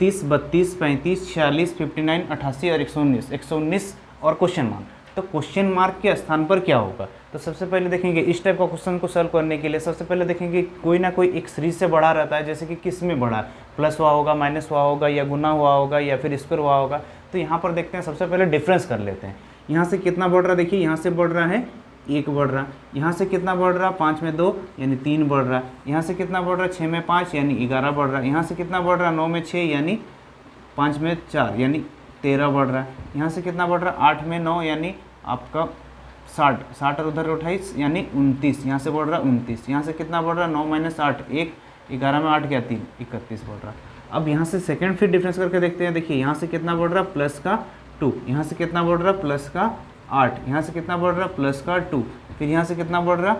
30, 32, 35, 46, 59, 88 और 119, 119 और question mark. तो क्वेश्चन मार्क के स्थान पर क्या होगा? तो सबसे पहले देखेंगे इस टाइप का क्वेश्चन को सॉल्व करने के लिए सबसे पहले देखेंगे कोई ना कोई एक सीरीज से बढ़ा रहता है, जैसे कि किस में बढ़ा, प्लस हुआ होगा, माइनस हुआ होगा, या गुना हुआ होगा, या फिर स्क्वायर हुआ होगा। तो यहाँ पर देखते हैं, सबसे पहले डिफरेंस कर लेते हैं। यहाँ से कितना बढ़ रहा है, देखिए यहाँ से बढ़ रहा है 1 बढ़ रहा, यहाँ से कितना बढ़ रहा, 5 में 2 यानी 3 बढ़ रहा, यहाँ से कितना बढ़ रहा, 6 में 5 यानी 11 बढ़ रहा, यहाँ से कितना बढ़ रहा, 9 में 6 यानी 5 में 4 यानी 13 बढ़ रहा है, यहाँ से कितना बढ़ रहा, 8 में 9 यानी आपका 60 और उधर 28 यानी 29, यहाँ से बढ़ रहा 29, यहाँ से कितना बढ़ रहा, 9 माइनस 8 1, 11 में 8 गया 3, 31 बढ़ रहा। अब यहाँ से सेकंड फिर डिफरेंस करके देखते हैं। देखिए यहाँ से कितना बढ़ रहा, प्लस का 2, यहाँ से कितना बढ़ रहा, प्लस का 8, यहाँ से कितना बढ़ रहा, प्लस का 2, फिर यहाँ से कितना बढ़ रहा,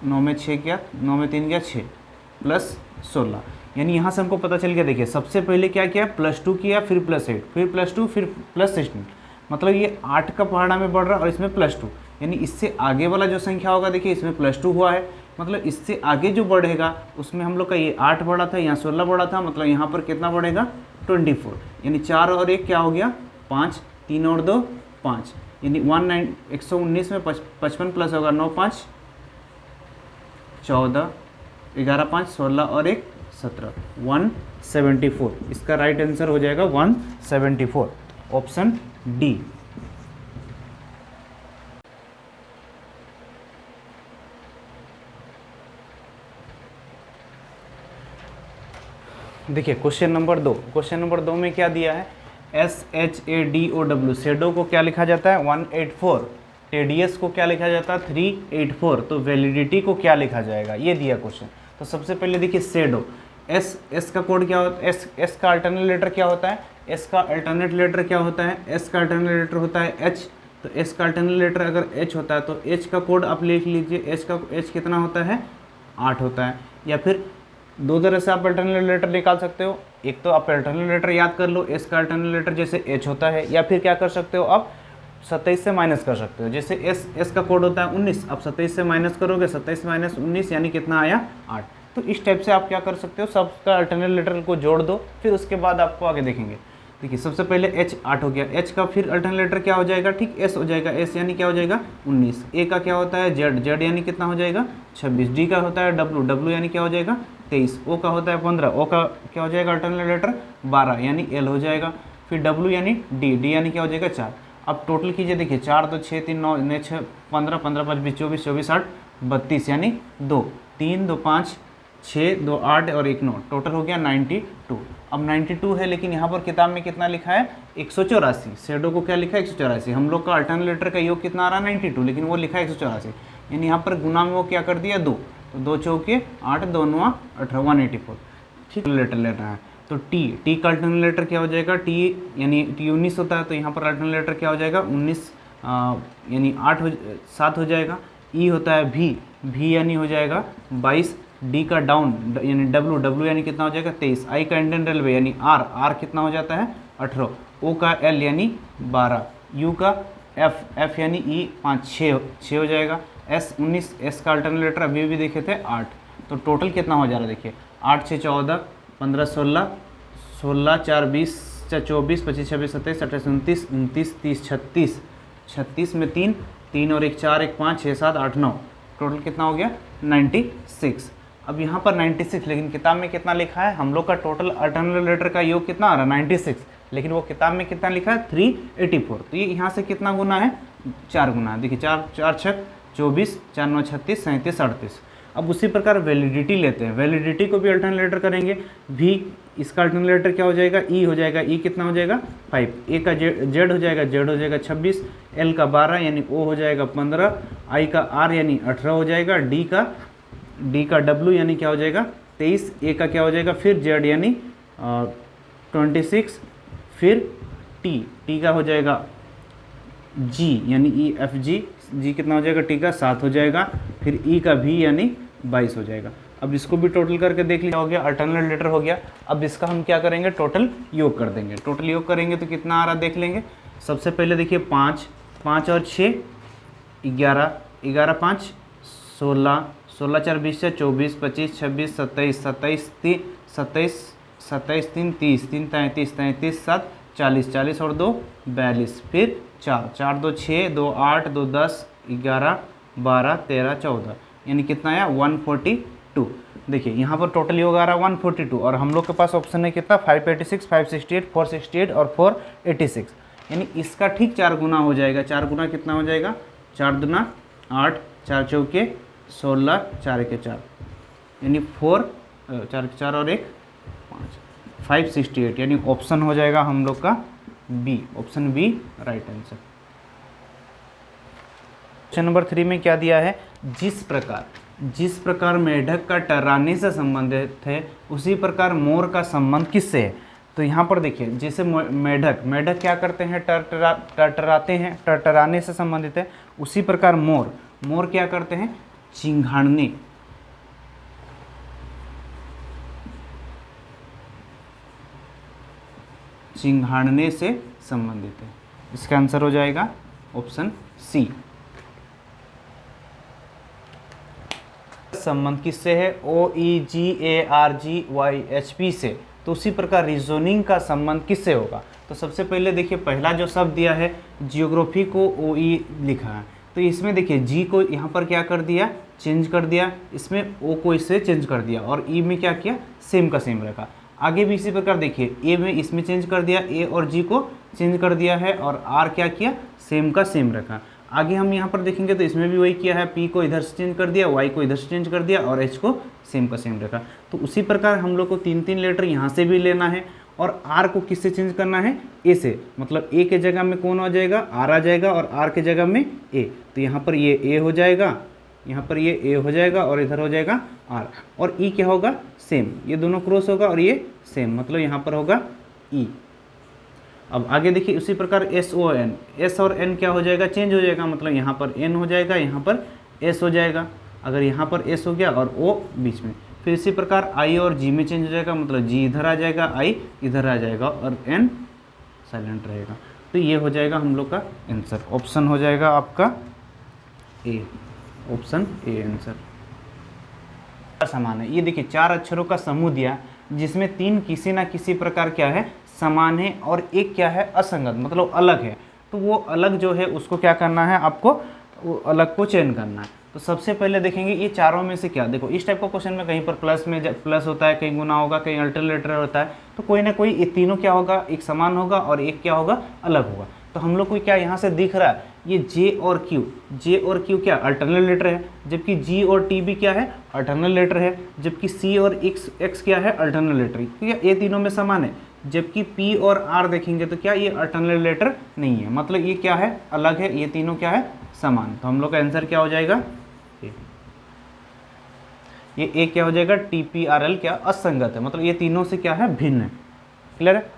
9 में 6 गया, 9 में 3 गया 6, प्लस 16, यानी यहाँ से हमको पता चल गया। देखिए सबसे पहले क्या किया, +2 किया, फिर +8, फिर +2, फिर +16, मतलब ये 8 का पहाड़ा में बढ़ रहा है और इसमें +2, यानी इससे आगे वाला जो संख्या होगा, देखिए इसमें +2 हुआ है, मतलब इससे आगे जो बढ़ेगा उसमें हम लोग का ये 8 बढ़ा था, यहाँ 16 बढ़ा था, मतलब यहाँ पर कितना बढ़ेगा 24, यानी 4 और 1 क्या हो गया 5, 3 और 2 5, यानी 119 में 55 प्लस होगा 9 5 14, 11 5 16 और 1 17, 174। इसका राइट आंसर हो जाएगा 174, ऑप्शन डी। देखिए क्वेश्चन नंबर 2, क्वेश्चन नंबर 2 में क्या दिया है, SHADOW, शेडो को क्या लिखा जाता है 184, टेडियस को क्या लिखा जाता है 384, तो वैलिडिटी को क्या लिखा जाएगा, ये दिया क्वेश्चन। तो सबसे पहले देखिए शेडो, एस का कोड क्या होता है, एस का अल्टरनेट लेटर क्या होता है, एस का अल्टरनेट लेटर क्या होता है, एस का अल्टरनेट लेटर होता है एच, तो एस का अल्टरनेट लेटर अगर एच होता है तो एच का कोड आप लिख लीजिए, एच कितना होता है 8 होता है। या फिर दो तरह से आप अल्टरनेट लेटर निकाल सकते हो, एक तो आप अल्टरनेट लेटर याद कर लो, एस का अल्टरनेट लेटर जैसे एच होता है, या फिर क्या कर सकते हो आप 27 से माइनस कर सकते हो, जैसे एस का कोड होता है 19, आप 27 से माइनस करोगे, 27 माइनस 19 यानी कितना आया 8। तो इस टाइप से आप क्या कर सकते हो, सबका अल्टरनेट लेटर को जोड़ दो, फिर उसके बाद आपको आगे देखेंगे। देखिए सबसे पहले एच 8 हो गया, एच का फिर अल्टरनेट लेटर क्या हो जाएगा, ठीक एस हो जाएगा, एस यानी क्या हो जाएगा 19, ए का क्या होता है जेड, जेड यानी कितना हो जाएगा 26, डी का होता है डब्लू, डब्लू यानी क्या हो जाएगा 23, ओ का होता है 15, ओ का क्या हो जाएगा अल्टरनेट लेटर 12 यानी एल हो जाएगा, फिर डब्लू यानी डी, डी यानी क्या हो जाएगा 4। अब टोटल कीजिए, देखिए 4 2 6 3 9 9 6 15 15 5 20 24 24 8 32 यानी 2 3 2 5 6 2 8 और 1 9, टोटल हो गया 92। अब 92 है, लेकिन यहाँ पर किताब में कितना लिखा है 184, शेडो को क्या लिखा है 184, हम लोग का अल्टरनेट लेटर का योग कितना आ रहा है 92, लेकिन वो लिखा है 184, यानी यहाँ पर गुना में वो क्या कर दिया 2, तो 2 चौके 8 2 9 18 184, ठीक लेटर लेना है। तो टी का अल्टरनेट लेटर क्या हो जाएगा, टी यानी टी 19 होता है, तो यहाँ पर अल्टरनेट लेटर क्या हो जाएगा 19 यानी 7 हो जाएगा। ई होता है भी यानी हो जाएगा 22, डी का डाउन यानी डब्लू यानी कितना हो जाएगा 23, आई का इंडियन रेलवे यानी आर कितना हो जाता है 18, ओ का एल यानी 12, यू का एफ यानी ई 5 6 हो जाएगा, एस 19, एस का अल्टरनेट लेटर अभी भी देखे थे 8, तो टोटल कितना हो जा रहा है देखिए 8 6 14 15 16 16 4 20 24 25 26 27 28 29 29 30 36, 36 में 3 3 और 1 4 1 5 6 7 8 9, टोटल कितना हो गया 96। अब यहाँ पर 96, लेकिन किताब में कितना लिखा है, हम लोग का टोटल अल्टरनेट लेटर का योग कितना आ रहा है 96, लेकिन वो किताब में कितना लिखा है 384, तो ये यहाँ से कितना गुना है 4 गुना है। देखिए 4 4 6 24 4 9 36 37 38। अब उसी प्रकार वैलिडिटी लेते हैं, वैलिडिटी को भी अल्टरनेट लेटर करेंगे, भी इसका अल्टरनेट लेटर क्या हो जाएगा ई हो जाएगा, ई कितना हो जाएगा 5, ए का जेड हो जाएगा, जेड हो जाएगा 26, एल का 12 यानी ओ हो जाएगा 15, आई का आर यानी 18 हो जाएगा, डी का डब्लू यानी क्या हो जाएगा 23, ए का क्या हो जाएगा फिर जेड यानी 26, फिर टी का हो जाएगा जी यानी ई एफ जी कितना हो जाएगा टी का 7 हो जाएगा, फिर ई का भी यानी 22 हो जाएगा। अब इसको भी टोटल करके देख लिया, हो गया अल्टरनेट लेटर हो गया। अब इसका हम क्या करेंगे टोटल योग कर देंगे, टोटल योग करेंगे तो कितना आ रहा देख लेंगे। सबसे पहले देखिए 5 और 6 11, 11 5 16, 16 4 20 24 25 26 27 27 30 27 27 3 30, 3 33, 33 7 40, 40 और 2 42, फिर 4, 4 2 6, 2 8, 2 10, 11 12 13 14, यानी कितना आया 142। देखिए यहाँ पर टोटल योग आ रहा है 142 और हम लोग के पास ऑप्शन है कितना 586, 568, 468 और 486, यानी इसका ठीक 4 गुना हो जाएगा। 4 गुना कितना हो जाएगा, 4 दूना 8, 4 चौके 16, 4 के 4, यानी 4 के 4 और 1 5, 568, यानी ऑप्शन हो जाएगा हम लोग का B, option B right answer. Question number 3 में क्या दिया है, जिस प्रकार मेढक का टर्राने से संबंधित है उसी प्रकार मोर का संबंध किससे है। तो यहाँ पर देखिए जैसे मेढक क्या करते हैं, टरटराते हैं, टरटराने से संबंधित है। उसी प्रकार मोर क्या करते हैं, चिंघाड़ने से संबंधित है। इसका आंसर हो जाएगा ऑप्शन सी। संबंध किससे है, OEGARGYHP से। तो उसी प्रकार रीजनिंग का संबंध किससे होगा। तो सबसे पहले देखिए पहला जो शब्द दिया है जियोग्राफी को OE लिखा है, तो इसमें देखिए जी को यहाँ पर क्या कर दिया, चेंज कर दिया, इसमें ओ को इससे चेंज कर दिया और ई में क्या किया, सेम का सेम रखा। आगे भी इसी प्रकार देखिए ए में इसमें चेंज कर दिया, ए और जी को चेंज कर दिया है और आर क्या किया, सेम का सेम रखा। आगे हम यहाँ पर देखेंगे तो इसमें भी वही किया है, पी को इधर से चेंज कर दिया, वाई को इधर से चेंज कर दिया और एच को सेम का सेम रखा। तो उसी प्रकार हम लोग को 3 लेटर यहाँ से भी लेना है और आर को किससे चेंज करना है, ए से। मतलब ए के जगह में कौन आ जाएगा, आर आ जाएगा और आर के जगह में ए। तो यहाँ पर ये ए हो जाएगा, यहाँ पर ये ए हो जाएगा और इधर हो जाएगा आर, और ई क्या होगा, सेम। ये दोनों क्रॉस होगा और ये सेम, मतलब यहाँ पर होगा ई। अब आगे देखिए उसी प्रकार SON, एस और एन क्या हो जाएगा, चेंज हो जाएगा। मतलब यहाँ पर एन हो जाएगा, यहाँ पर एस हो जाएगा। अगर यहाँ पर एस हो गया और ओ बीच में, फिर इसी प्रकार आई और जी में चेंज हो जाएगा। मतलब जी इधर आ जाएगा, आई इधर आ जाएगा और एन साइलेंट रहेगा। तो ये हो जाएगा हम लोग का आंसर। ऑप्शन हो जाएगा आपका ए, ऑप्शन ए आंसर। समान है, ये देखिए 4 अक्षरों का समूह दिया जिसमें 3 किसी ना किसी प्रकार क्या है, समान है और एक क्या है, असंगत, मतलब अलग है। तो वो अलग जो है उसको क्या करना है, आपको वो अलग को चयन करना है। तो सबसे पहले देखेंगे ये चारों में से क्या, देखो इस टाइप का क्वेश्चन में कहीं पर प्लस होता है, कहीं गुना होगा, कहीं अल्टरनेटर होता है। तो कोई ना कोई ये तीनों क्या होगा, एक समान होगा और एक क्या होगा, अलग होगा। तो हम लोग को क्या यहाँ से दिख रहा है, ये जे और क्यू क्या अल्टरनेट लेटर है, जबकि जी और टी भी क्या है, अल्टरनेट लेटर है, जबकि सी और एक्स क्या है, अल्टरनेट लेटर। ठीक है, ये तीनों में समान है। जबकि पी और आर देखेंगे तो क्या ये अल्टरनेट लेटर नहीं है, मतलब ये क्या है, अलग है। ये तीनों क्या है, समान। तो हम लोग का आंसर क्या हो जाएगा, ये ए क्या हो जाएगा, TPRL क्या असंगत है, मतलब ये तीनों से क्या है, भिन्न है। क्लियर है।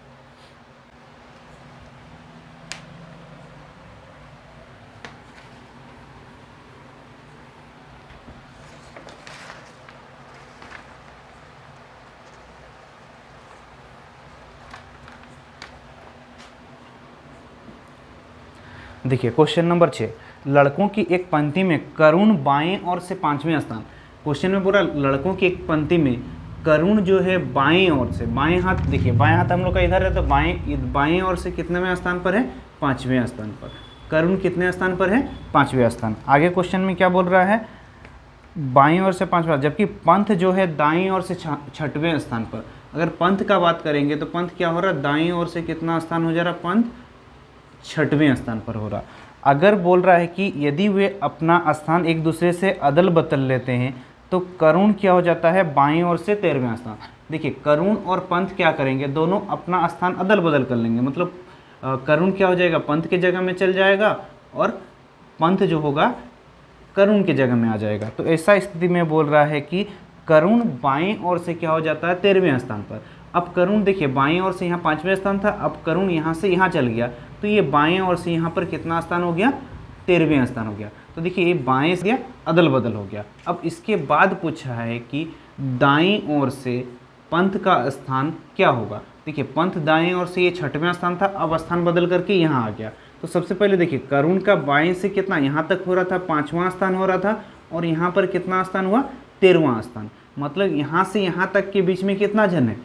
देखिए क्वेश्चन नंबर 6, लड़कों की एक पंक्ति में करुण बाएं ओर से 5वें स्थान। क्वेश्चन में पूरा लड़कों की एक पंक्ति में करुण जो है बाएं ओर से, बाएं हाथ, देखिए बाएं हाथ हम लोग का इधर है, तो बाएं ओर से कितनेवें स्थान पर है, 5वें स्थान पर। करुण कितने स्थान पर है, 5वें स्थान। आगे क्वेश्चन में क्या बोल रहा है, बाएं ओर से 5वें, जबकि पंथ जो है दाएं ओर से 6वें स्थान पर। अगर पंथ का बात करेंगे तो पंथ क्या हो रहा है, दाएं ओर से कितना स्थान हो जा रहा है, पंथ 6वें स्थान पर हो रहा। अगर बोल रहा है कि यदि वे अपना स्थान एक दूसरे से अदल बदल लेते हैं तो करुण क्या हो जाता है, बाईं ओर से 13वें स्थान। देखिए करुण और पंथ क्या करेंगे, दोनों अपना स्थान अदल बदल कर लेंगे। मतलब करुण क्या हो जाएगा, पंथ के जगह में चल जाएगा और पंथ जो होगा करुण के जगह में आ जाएगा। तो ऐसा स्थिति में बोल रहा है कि करुण बाईं ओर से क्या हो जाता है, 13वें स्थान पर। अब करुण देखिए बाईं ओर से यहाँ 5वें स्थान था, अब करुण यहाँ से यहाँ चल गया, तो ये बाएं ओर से यहाँ पर कितना स्थान हो गया, 13वें स्थान हो गया। तो देखिए ये बाएं से अदल बदल हो गया। अब इसके बाद पूछा है कि दाईं ओर से पंथ का स्थान क्या होगा। देखिए पंथ दाएं ओर से ये 6वां स्थान था, अब स्थान बदल करके यहाँ आ गया। तो सबसे पहले देखिए करुण का बाएं से कितना यहाँ तक हो रहा था, 5वां स्थान हो रहा था, और यहाँ पर कितना स्थान हुआ, 13वां स्थान। मतलब यहाँ से यहाँ तक के बीच में कितना जन है,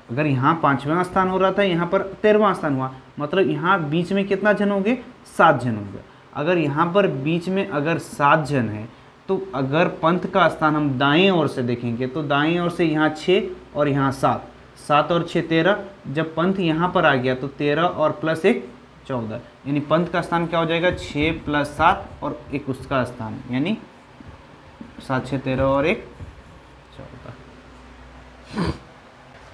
अगर यहाँ 5वां स्थान हो रहा था, यहाँ पर 13वां स्थान हुआ, मतलब यहाँ बीच में कितना जन होंगे, 7 जन होंगे। अगर यहाँ पर बीच में अगर 7 जन है, तो अगर पंथ का स्थान हम दाएं ओर से देखेंगे तो दाएं ओर से यहाँ 6 और यहाँ 7, 7 और 6 13। जब पंथ यहाँ पर आ गया तो 13 और प्लस 1 14, यानी पंथ का स्थान क्या हो जाएगा, 6 + 7 और एक उसका स्थान, यानी 7 6 13 और 1 14।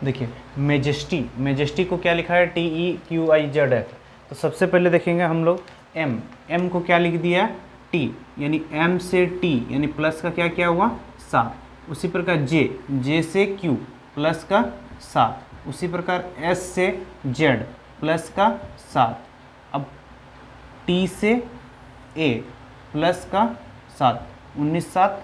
देखिए मेजेस्टी को क्या लिखा है, TEQIZF। तो सबसे पहले देखेंगे हम लोग M को क्या लिख दिया, T, यानी M से T यानी प्लस का क्या क्या हुआ, 7। उसी प्रकार J से Q प्लस का 7। उसी प्रकार S से Z प्लस का 7। अब T से A प्लस का 7, 19 7।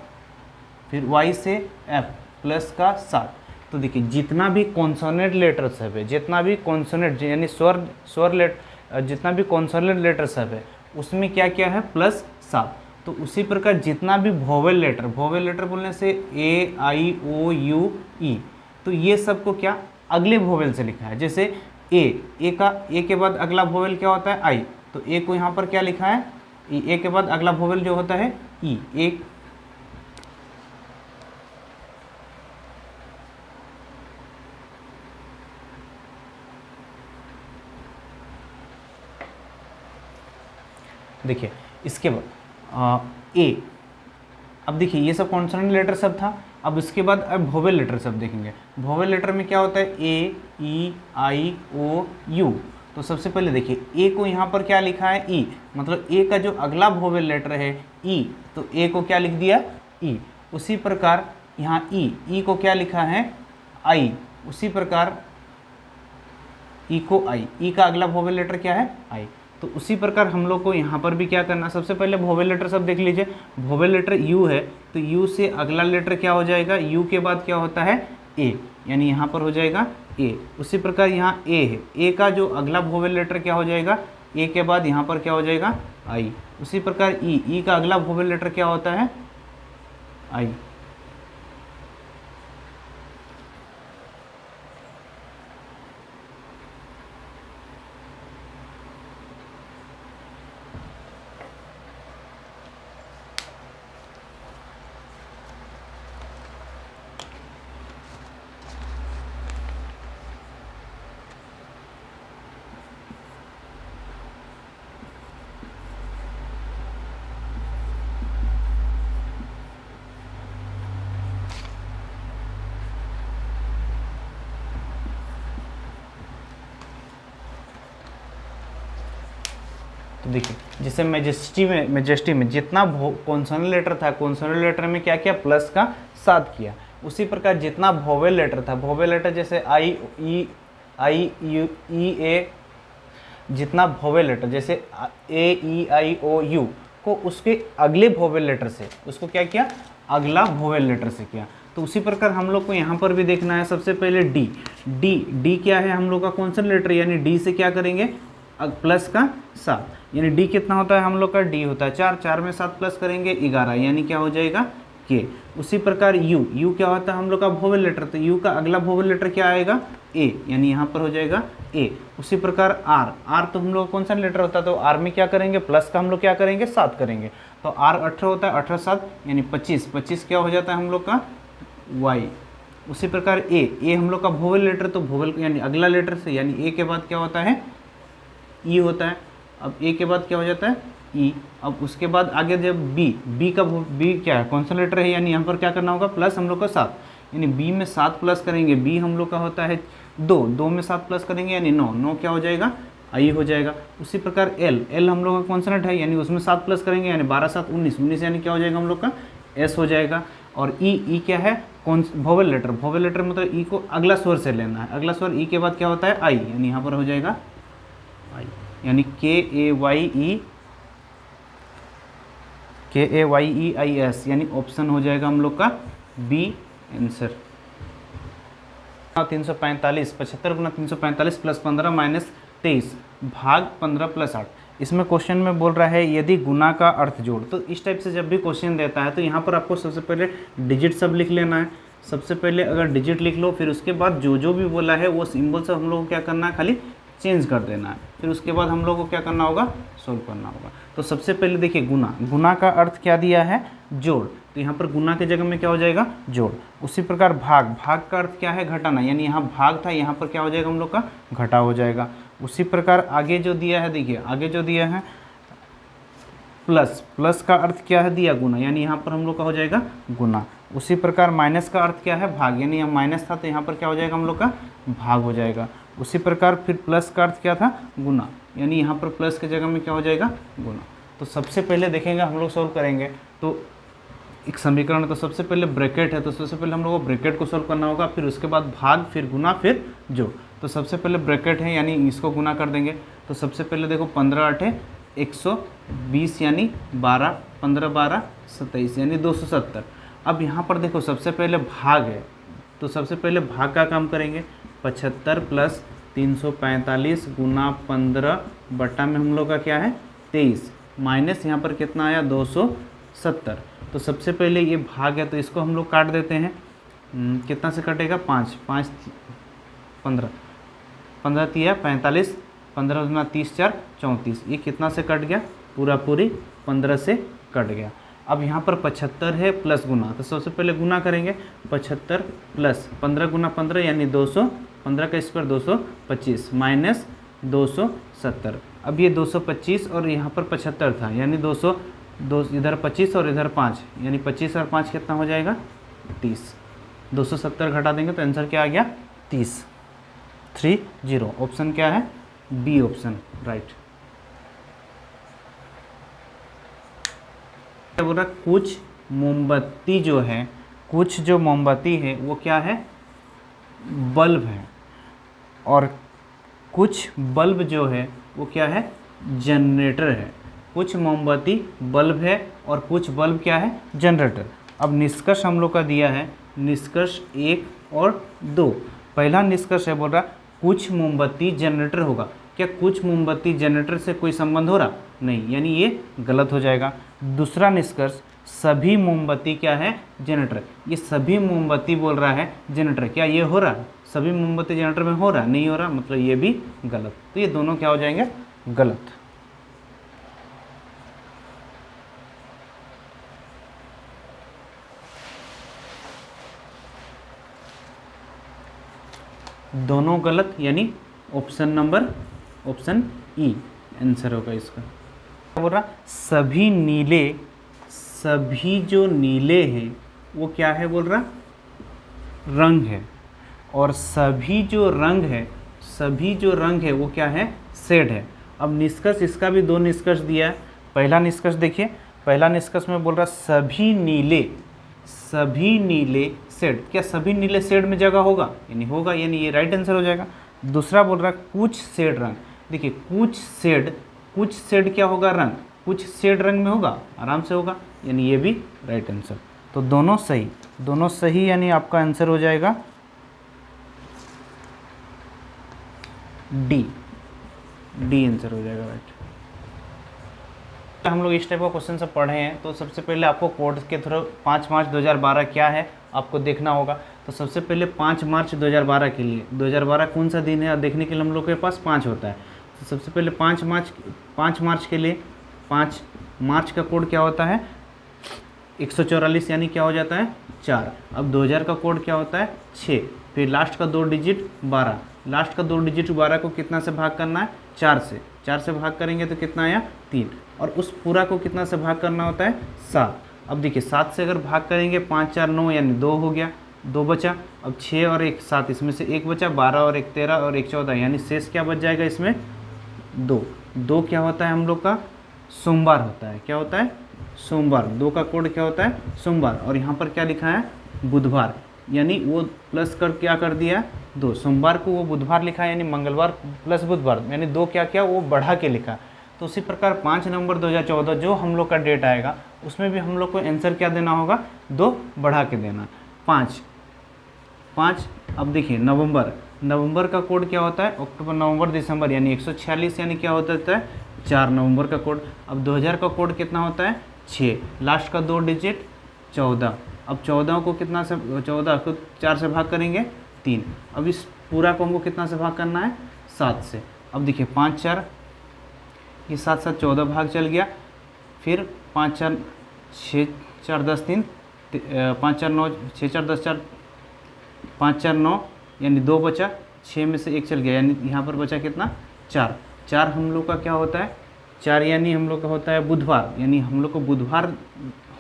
फिर Y से F प्लस का 7। तो देखिए जितना भी कॉन्सोनेंट लेटर सब है, जितना भी कॉन्सोनेंट यानी जितना भी कॉन्सोनेंट लेटर सब है उसमें क्या क्या है, +7। तो उसी प्रकार जितना भी वोवेल लेटर बोलने से A I O U E, तो ये सब को क्या अगले वोवेल से लिखा है। जैसे A के बाद अगला वोवेल क्या होता है, I, तो A को यहाँ पर क्या लिखा है, A के बाद अगला वोवेल जो होता है E। एक देखिए इसके बाद ए। अब देखिए ये सब कॉन्सोनेंट लेटर सब था। अब इसके बाद अब वोवेल लेटर सब देखेंगे। वोवेल लेटर में क्या होता है, ए ई आई ओ यू। तो सबसे पहले देखिए ए को यहाँ पर क्या लिखा है, ई, मतलब ए का जो अगला वोवेल लेटर है ई, तो ए को क्या लिख दिया, ई। उसी प्रकार यहाँ ई को क्या लिखा है, आई। उसी प्रकार ई को आई, ई का अगला वोवेल लेटर क्या है, आई। तो उसी प्रकार हम लोग को यहाँ पर भी क्या करना, सबसे पहले वोवेल लेटर सब देख लीजिए। वोवेल लेटर यू है, तो यू से अगला लेटर क्या हो जाएगा, यू के बाद क्या होता है, ए, यानी यहाँ पर हो जाएगा ए। उसी प्रकार यहाँ ए है, ए का जो अगला वोवेल लेटर क्या हो जाएगा, ए के बाद यहाँ पर क्या हो जाएगा, आई। उसी प्रकार ई का अगला वोवेल लेटर क्या होता है, आई। तो देखिए जैसे मेजेस्टी में जितना कॉन्सोनेंट लेटर था, कॉन्सोनेंट लेटर में क्या किया, प्लस का 7 किया। उसी प्रकार जितना वोवेल लेटर था, वोवेल लेटर जैसे आई यू ई ए, जितना वोवेल लेटर जैसे ए ई आई ओ यू को उसके अगले वोवेल लेटर से उसको क्या किया, अगला वोवेल लेटर से किया। तो उसी प्रकार हम लोग को यहाँ पर भी देखना है। सबसे पहले डी क्या है हम लोग का कॉन्सोनेंट लेटर, यानी डी से क्या करेंगे, प्लस का 7, यानी डी कितना होता है हम लोग का, डी होता है 4, 4 में 7 प्लस करेंगे 11, यानी क्या हो जाएगा, के। उसी प्रकार यू क्या होता है हम लोग का वोवेल लेटर, तो यू का अगला वोवेल लेटर क्या आएगा, ए, यानी यहाँ पर हो जाएगा ए। उसी प्रकार आर तो हम लोग कौन सा लेटर होता है, तो आर में क्या करेंगे, प्लस का हम लोग क्या करेंगे, 7 करेंगे। तो आर 18 होता है, 18 7 यानी 25, 25 क्या हो जाता है हम लोग का, वाई। उसी प्रकार ए हम लोग का वोवेल लेटर, तो वोवेल यानी अगला लेटर से, यानी ए के बाद क्या होता है, ई होता है। अब ए के बाद क्या हो जाता है, ई। अब उसके बाद आगे जब बी क्या है, कौन सा लेटर है, यानी यहाँ पर क्या करना होगा, प्लस हम लोग का 7, यानी बी में 7 प्लस करेंगे, बी हम लोग का होता है 2 में 7 प्लस करेंगे यानी 9 क्या हो जाएगा, आई हो जाएगा। उसी प्रकार एल हम लोग का कॉन्सोनेंट है, यानी उसमें 7 प्लस करेंगे यानी 12 7 19 यानी क्या हो जाएगा हम लोग का, एस हो जाएगा। और ई क्या है, कौन वोवेल लेटर मतलब ई को अगला स्वर से लेना है, अगला स्वर ई के बाद क्या होता है, आई, यानी यहाँ पर हो जाएगा आई, यानी KAYEIS, यानी ऑप्शन हो जाएगा हम लोग का बी आंसर। 345 75 गुना 345 प्लस 15 माइनस 23 भाग 15 प्लस 8। इसमें क्वेश्चन में बोल रहा है यदि गुना का अर्थ जोड़। तो इस टाइप से जब भी क्वेश्चन देता है तो यहाँ पर आपको सबसे पहले डिजिट सब लिख लेना है। सबसे पहले अगर डिजिट लिख लो, फिर उसके बाद जो जो भी बोला है वो सिंबल से हम लोग को क्या करना है, खाली चेंज कर देना है। फिर उसके बाद हम लोग को क्या करना होगा, सोल्व करना होगा। तो सबसे पहले देखिए गुना, गुना का अर्थ क्या दिया है, जोड़, तो यहाँ पर गुना के जगह में क्या हो जाएगा, जोड़। उसी प्रकार भाग, भाग का अर्थ क्या है, घटाना, यानी यहाँ भाग था, यहाँ पर क्या हो जाएगा हम लोग का घटा हो जाएगा। उसी प्रकार आगे जो दिया है, देखिए आगे जो दिया है प्लस, प्लस का अर्थ क्या है, दिया गुना, यानी यहाँ पर हम लोग का हो जाएगा गुना। उसी प्रकार माइनस का अर्थ क्या है, भाग, यानी यहाँ माइनस था तो यहाँ पर क्या हो जाएगा हम लोग का भाग हो जाएगा। उसी प्रकार फिर प्लस का अर्थ क्या था, गुना, यानी यहाँ पर प्लस के जगह में क्या हो जाएगा, गुना। तो सबसे पहले देखेंगे हम लोग सॉल्व करेंगे तो एक समीकरण, तो सबसे पहले ब्रैकेट है, तो सबसे पहले हम लोग को ब्रैकेट को सॉल्व करना होगा, फिर उसके बाद भाग, फिर गुना, फिर जोड़। तो सबसे पहले ब्रैकेट है यानी इसको गुना कर देंगे। तो सबसे पहले देखो 15 8 120 यानी 12, 15 12 27 यानी 270। अब यहाँ पर देखो सबसे पहले भाग है, तो सबसे पहले भाग का काम करेंगे। 75 प्लस 345 गुना 15 बटा में हम लोग का क्या है 23, माइनस यहाँ पर कितना आया 270। तो सबसे पहले ये भाग है तो इसको हम लोग काट देते हैं। कितना से कटेगा, 5 5 15, 15 तिया 45, 15 गुना 30 4 34, ये कितना से कट गया, पूरा पूरी 15 से कट गया। अब यहाँ पर 75 है प्लस गुना, तो सबसे पहले गुना करेंगे। 75 प्लस 15 गुना 15 यानी 200, 15 का स्क्वायर 225 माइनस 270। अब ये 225 और यहाँ पर 75 था यानी 200, इधर 25 और इधर 5 यानी 25 और 5 कितना हो जाएगा 30। 270 घटा देंगे तो आंसर क्या आ गया 30, 30। ऑप्शन क्या है, बी ऑप्शन, राइट। बोल रहा कुछ मोमबत्ती जो है, कुछ जो मोमबत्ती है वो क्या है, बल्ब है, और कुछ बल्ब जो है वो क्या है, जनरेटर है। कुछ मोमबत्ती बल्ब है और कुछ बल्ब क्या है, जनरेटर। अब निष्कर्ष हम लोग का दिया है, निष्कर्ष 1 और 2। पहला निष्कर्ष है बोल रहा कुछ मोमबत्ती जनरेटर होगा। क्या कुछ मोमबत्ती जनरेटर से कोई संबंध हो रहा, नहीं, यानी ये गलत हो जाएगा। दूसरा निष्कर्ष सभी मोमबत्ती क्या है, जनरेटर। ये सभी मोमबत्ती बोल रहा है जनरेटर, क्या ये हो रहा, सभी मोमबत्ती जनरेटर में हो रहा, नहीं हो रहा, मतलब ये भी गलत। तो ये दोनों क्या हो जाएंगे, गलत। दोनों गलत, यानी option number, option E answer होगा इसका। क्या बोल रहा, सभी नीले, सभी जो नीले हैं वो क्या है बोल रहा, रंग है, और सभी जो रंग है, सभी जो रंग है वो क्या है, शेड है। अब निष्कर्ष इसका भी 2 निष्कर्ष दिया है। पहला निष्कर्ष देखिए, पहला निष्कर्ष में बोल रहा सभी नीले, सभी नीले शेड। क्या सभी नीले शेड में जगह होगा, यानी होगा, यानी ये राइट आंसर हो जाएगा। दूसरा बोल रहा कुछ शेड रंग। देखिए कुछ शेड, कुछ शेड क्या होगा, रंग, कुछ शेड रंग में होगा, आराम से होगा, यानी ये भी राइट आंसर। तो दोनों सही, दोनों सही, यानी आपका आंसर हो जाएगा डी, डी आंसर हो जाएगा, राइट। हम लोग इस टाइप का क्वेश्चन सब पढ़े हैं, तो सबसे पहले आपको कोड के थ्रू 5 मार्च 2012 क्या है आपको देखना होगा। तो सबसे पहले 5 मार्च 2012 के लिए, 2012 कौन सा दिन है देखने के लिए हम लोग के पास 5 होता है। तो सबसे पहले 5 मार्च के लिए, 5 मार्च का कोड क्या होता है 144, यानी क्या हो जाता है 4। अब 2000 का कोड क्या होता है 6, फिर लास्ट का 2 डिजिट 12, लास्ट का 2 डिजिट 12 को कितना से भाग करना है 4 से, 4 से भाग करेंगे तो कितना आया 3, और उस पूरा को कितना से भाग करना होता है 7। अब देखिए 7 से अगर भाग करेंगे 5 4 9 यानी 2 हो गया, 2 बचा। अब 6 और 1 7, इसमें से 1 बचा, 12 और 1 13 और 1 14, यानी शेष क्या बच जाएगा इसमें 2। 2 क्या होता है हम लोग का सोमवार होता है, क्या होता है सोमवार। 2 का कोड क्या होता है सोमवार, और यहाँ पर क्या लिखा है बुधवार, यानी वो प्लस कर क्या कर दिया 2, सोमवार को वो बुधवार लिखा है, यानी मंगलवार प्लस बुधवार, यानी 2 क्या किया वो बढ़ा के लिखा। तो उसी प्रकार 5 नवंबर 2014 जो हम लोग का डेट आएगा उसमें भी हम लोग को आंसर क्या देना होगा 2 बढ़ा के देना, 5। अब देखिए नवंबर का कोड क्या होता है अक्टूबर नवंबर दिसंबर, यानी 146, यानी क्या होता है 4 नवंबर का कोड। अब 2000 का कोड कितना होता है 6, लास्ट का 2 डिजिट 14। अब 14 को कितना से 14 को 4 से भाग करेंगे 3। अब इस पूरा को हमको कितना से भाग करना है 7 से। अब देखिए 5 4 ये 7 7 14 भाग चल गया, फिर 5 4 6 4 10 3 5 4 9 6 4 10 4 5 4 9 यानी 2 बचा, 6 में से 1 चल गया यानी यहाँ पर बचा कितना 4। 4 हम लोग का क्या होता है 4 यानी हम लोग का होता है बुधवार, यानी हम लोग को बुधवार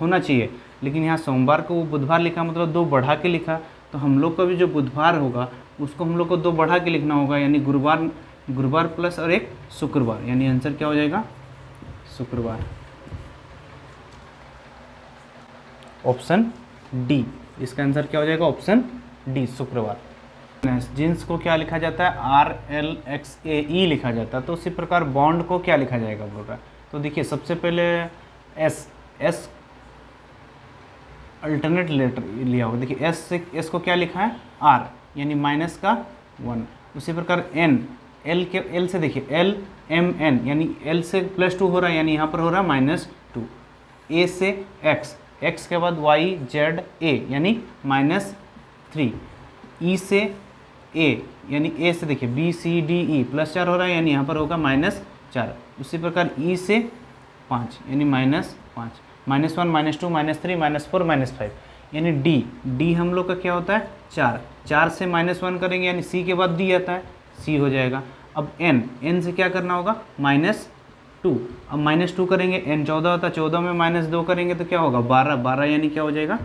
होना चाहिए, लेकिन यहाँ सोमवार को वो बुधवार लिखा मतलब 2 बढ़ा के लिखा, तो हम लोग का भी जो बुधवार होगा उसको हम लोग को 2 बढ़ा के लिखना होगा, यानी गुरुवार प्लस और एक शुक्रवार, यानी आंसर क्या हो जाएगा शुक्रवार, ऑप्शन डी। इसका आंसर क्या हो जाएगा ऑप्शन डी शुक्रवार। जींस को क्या लिखा जाता है RLXAE लिखा जाता है, तो उसी प्रकार बॉन्ड को क्या लिखा जाएगा बोल रहा है। तो देखिए सबसे पहले एस अल्टरनेट लेटर लिया होगा, देखिए एस को क्या लिखा है R यानी माइनस का 1। उसी प्रकार एल से देखिए LMN यानी L से +2 हो रहा है, यानी यहाँ पर हो रहा है -2। A से X के बाद YZA यानी -3। E से A यानी A से देखिए BCDE +4 हो रहा है, यानी यहाँ पर होगा -4। उसी प्रकार E से 5 यानी -5, -1 -2 -3 -4 -5 यानी D हम लोग का क्या होता है 4 से -1 करेंगे यानी C के बाद D आता है, C हो जाएगा। अब N से क्या करना होगा -2, अब -2 करेंगे N 14 होता है, 14 में -2 करेंगे तो क्या होगा 12 यानी क्या हो जाएगा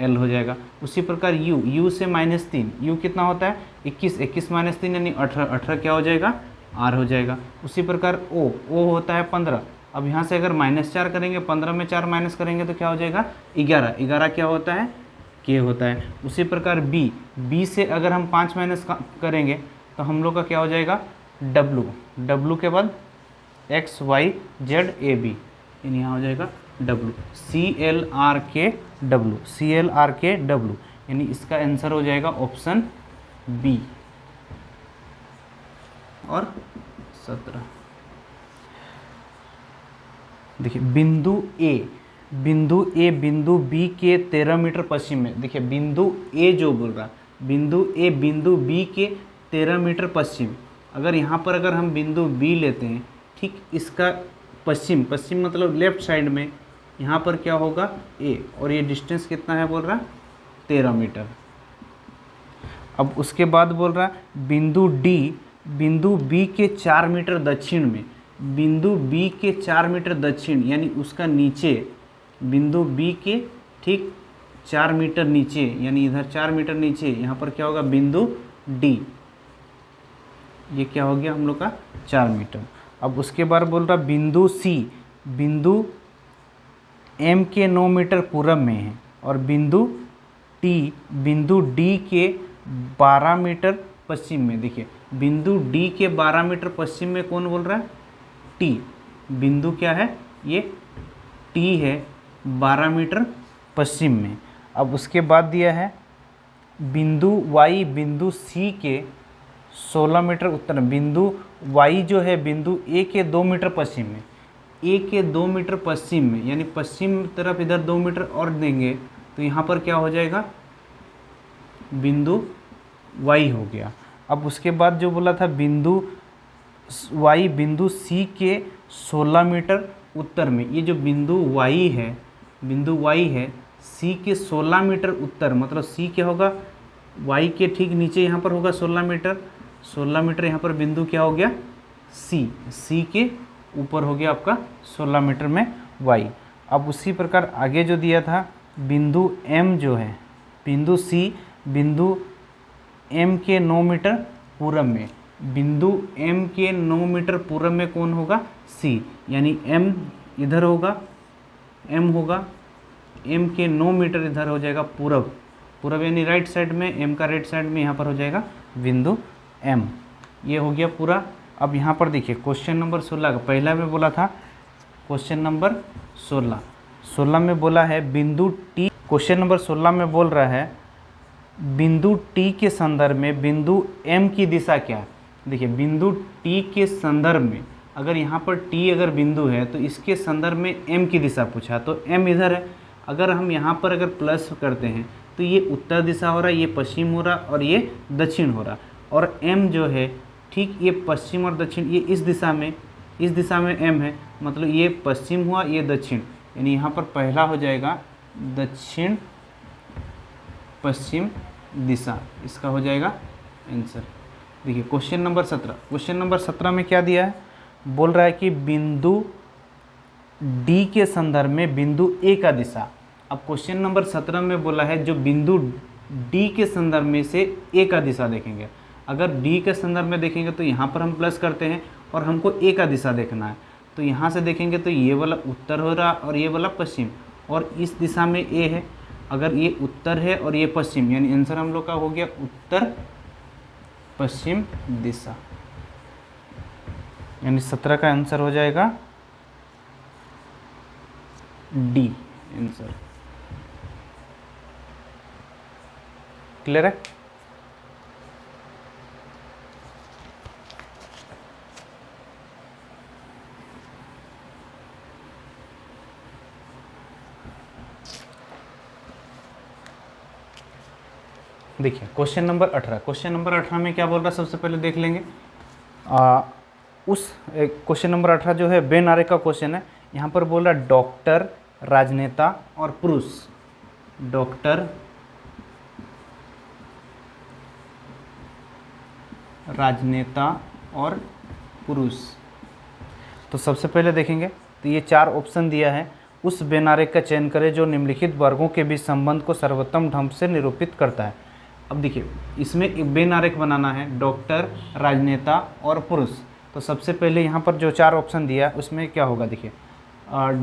L हो जाएगा। उसी प्रकार U से -3, U कितना होता है 21 -3 यानी 18 क्या हो जाएगा R हो जाएगा। उसी प्रकार O होता है 15, अब यहाँ से अगर -4 करेंगे 15 में 4 माइनस करेंगे तो क्या हो जाएगा 11 क्या होता है K होता है। उसी प्रकार B से अगर हम 5 माइनस करेंगे तो हम लोग का क्या हो जाएगा W के बाद X Y Z A B यानी यहाँ हो जाएगा W CLRK W यानी इसका आंसर हो जाएगा ऑप्शन B और 17। देखिए बिंदु A बिंदु B के 13 मीटर पश्चिम में, देखिए बिंदु A जो बोल रहा है बिंदु A बिंदु B के 13 मीटर पश्चिम, अगर यहाँ पर अगर हम बिंदु B लेते हैं ठीक इसका पश्चिम मतलब लेफ्ट साइड में, यहाँ पर क्या होगा A और ये डिस्टेंस कितना है बोल रहा 13 मीटर। अब उसके बाद बोल रहा बिंदु D बिंदु B के 4 मीटर दक्षिण में, बिंदु B के 4 मीटर दक्षिण यानी उसका नीचे बिंदु B के ठीक 4 मीटर नीचे यानी इधर 4 मीटर नीचे यहाँ पर क्या होगा बिंदु D, ये क्या हो गया हम लोग का 4 मीटर। अब उसके बाद बोल रहा बिंदु C बिंदु M के 9 मीटर पूरब में है और बिंदु D के 12 मीटर पश्चिम में। देखिए बिंदु D के 12 मीटर पश्चिम में कौन बोल रहा है T, बिंदु क्या है ये T है 12 मीटर पश्चिम में। अब उसके बाद दिया है बिंदु Y बिंदु C के 16 मीटर उत्तर में, बिंदु Y जो है बिंदु A के 2 मीटर पश्चिम में, A के 2 मीटर पश्चिम में यानी पश्चिम तरफ इधर 2 मीटर और देंगे तो यहाँ पर क्या हो जाएगा बिंदु Y हो गया। अब उसके बाद जो बोला था बिंदु Y बिंदु C के 16 मीटर उत्तर में, ये जो बिंदु Y है C के 16 मीटर उत्तर मतलब C क्या होगा Y के ठीक नीचे यहाँ पर होगा 16 मीटर यहाँ पर बिंदु क्या हो गया C के ऊपर हो गया आपका 16 मीटर में Y। अब उसी प्रकार आगे जो दिया था बिंदु M जो है बिंदु C बिंदु M के 9 मीटर पूरब में, बिंदु M के 9 मीटर पूरब में कौन होगा C यानी M इधर होगा M होगा M के 9 मीटर इधर हो जाएगा पूरब यानी राइट साइड में, M का राइट साइड में यहाँ पर हो जाएगा बिंदु M। ये हो गया पूरा। अब यहाँ पर देखिए क्वेश्चन नंबर 16 का पहला में बोला था क्वेश्चन नंबर 16 में बोला है बिंदु T, क्वेश्चन नंबर 16 में बोल रहा है बिंदु T के संदर्भ में बिंदु M की दिशा क्या है। देखिए बिंदु T के संदर्भ में अगर यहाँ पर T अगर बिंदु है तो इसके संदर्भ में M की दिशा पूछा तो M इधर है। अगर हम यहाँ पर अगर प्लस करते हैं तो ये उत्तर दिशा हो रहा है, ये पश्चिम हो रहा और ये दक्षिण हो रहा, और m जो है ठीक ये पश्चिम और दक्षिण ये इस दिशा में m है, मतलब ये पश्चिम हुआ ये दक्षिण, यानी यहाँ पर पहला हो जाएगा दक्षिण पश्चिम दिशा, इसका हो जाएगा आंसर। देखिए क्वेश्चन नंबर 17 में क्या दिया है, बोल रहा है कि बिंदु D के संदर्भ में बिंदु A का दिशा। अब क्वेश्चन नंबर 17 में बोला है जो बिंदु D के संदर्भ में से A का दिशा देखेंगे। अगर D के संदर्भ में देखेंगे तो यहाँ पर हम प्लस करते हैं और हमको A का दिशा देखना है, तो यहाँ से देखेंगे तो ये वाला उत्तर हो रहा और ये वाला पश्चिम, और इस दिशा में A है। अगर ये उत्तर है और ये पश्चिम, यानी आंसर हम लोग का हो गया उत्तर पश्चिम दिशा, यानी 17 का आंसर हो जाएगा डी आंसर। क्लियर है? देखिए क्वेश्चन नंबर 18 में क्या बोल रहा है, सबसे पहले देख लेंगे। उस क्वेश्चन नंबर 18 जो है बेन आरेख का क्वेश्चन है। यहाँ पर बोल रहा है डॉक्टर, राजनेता और पुरुष। डॉक्टर, राजनेता और पुरुष। तो सबसे पहले देखेंगे तो ये 4 ऑप्शन दिया है। उस बेन आरेख का चयन करें जो निम्नलिखित वर्गों के बीच संबंध को सर्वोत्तम ढंग से निरूपित करता है। अब देखिए इसमें एक बेन आरेख बनाना है, डॉक्टर, राजनेता और पुरुष। तो सबसे पहले यहाँ पर जो 4 ऑप्शन दिया उसमें क्या होगा, देखिए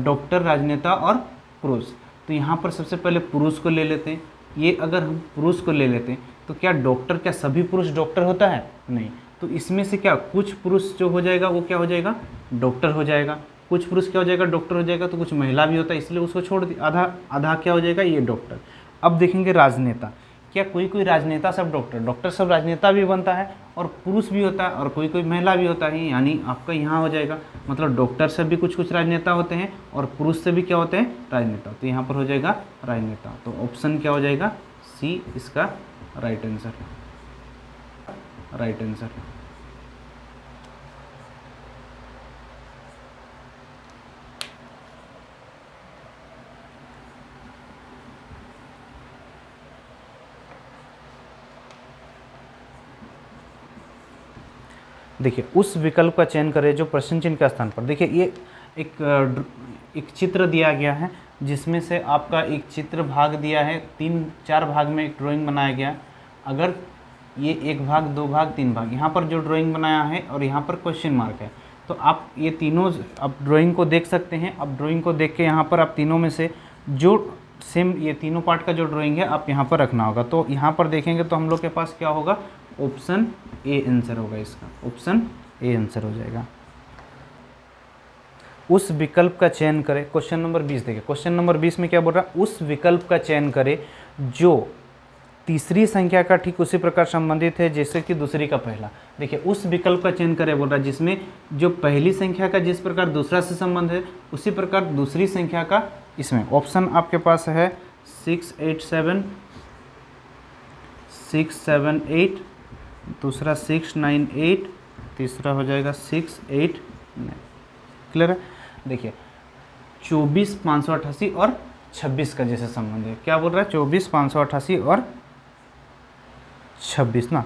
डॉक्टर, राजनेता और पुरुष। तो यहाँ पर सबसे पहले पुरुष को ले लेते हैं। ये अगर हम पुरुष को ले लेते हैं तो क्या डॉक्टर, क्या सभी पुरुष डॉक्टर होता है? नहीं। तो इसमें से क्या कुछ पुरुष जो हो जाएगा वो क्या हो जाएगा, डॉक्टर हो जाएगा। कुछ पुरुष क्या हो जाएगा, डॉक्टर हो जाएगा। तो कुछ महिला भी होता है, इसलिए उसको छोड़ दिया, आधा क्या हो जाएगा, ये डॉक्टर। अब देखेंगे राजनेता, क्या कोई राजनेता सब डॉक्टर सब राजनेता भी बनता है और पुरुष भी होता है और कोई महिला भी होता है, यानी आपका यहाँ हो जाएगा मतलब डॉक्टर से भी कुछ राजनेता होते हैं और पुरुष से भी क्या होते हैं, राजनेता। तो यहाँ पर हो जाएगा राजनेता। तो ऑप्शन क्या हो जाएगा, सी इसका राइट आंसर। देखिए उस विकल्प का चयन करें जो प्रश्न चिन्ह के स्थान पर। देखिए ये एक चित्र दिया गया है जिसमें से आपका एक चित्र भाग दिया है, 3-4 भाग में एक ड्राइंग बनाया गया। अगर ये 1 भाग, 2 भाग, 3 भाग, यहाँ पर जो ड्राइंग बनाया है और यहाँ पर क्वेश्चन मार्क है, तो आप ये तीनों आप ड्राइंग को देख सकते हैं। अब ड्राइंग को देख के यहाँ पर आप तीनों में से जो सेम ये तीनों पार्ट का जो ड्राइंग है आप यहाँ पर रखना होगा। तो यहाँ पर देखेंगे तो हम लोग के पास क्या होगा, ऑप्शन ए आंसर होगा इसका, ऑप्शन ए आंसर हो जाएगा। उस विकल्प का चयन करें, क्वेश्चन नंबर 20 देखिए। क्वेश्चन नंबर 20 में क्या बोल रहा है, उस विकल्प का चयन करें जो तीसरी संख्या का ठीक उसी प्रकार संबंधित है जैसे कि दूसरी का पहला। देखिए उस विकल्प का चयन करें बोल रहा है जिसमें जो पहली संख्या का जिस प्रकार दूसरा से संबंध है उसी प्रकार दूसरी संख्या का इसमें। ऑप्शन आपके पास है 687, 678, दूसरा 698, तीसरा हो जाएगा 689। क्लियर है? देखिए 24, 588 और 26 का जैसे संबंध है। क्या बोल रहा है, 24, 588 और 26 ना।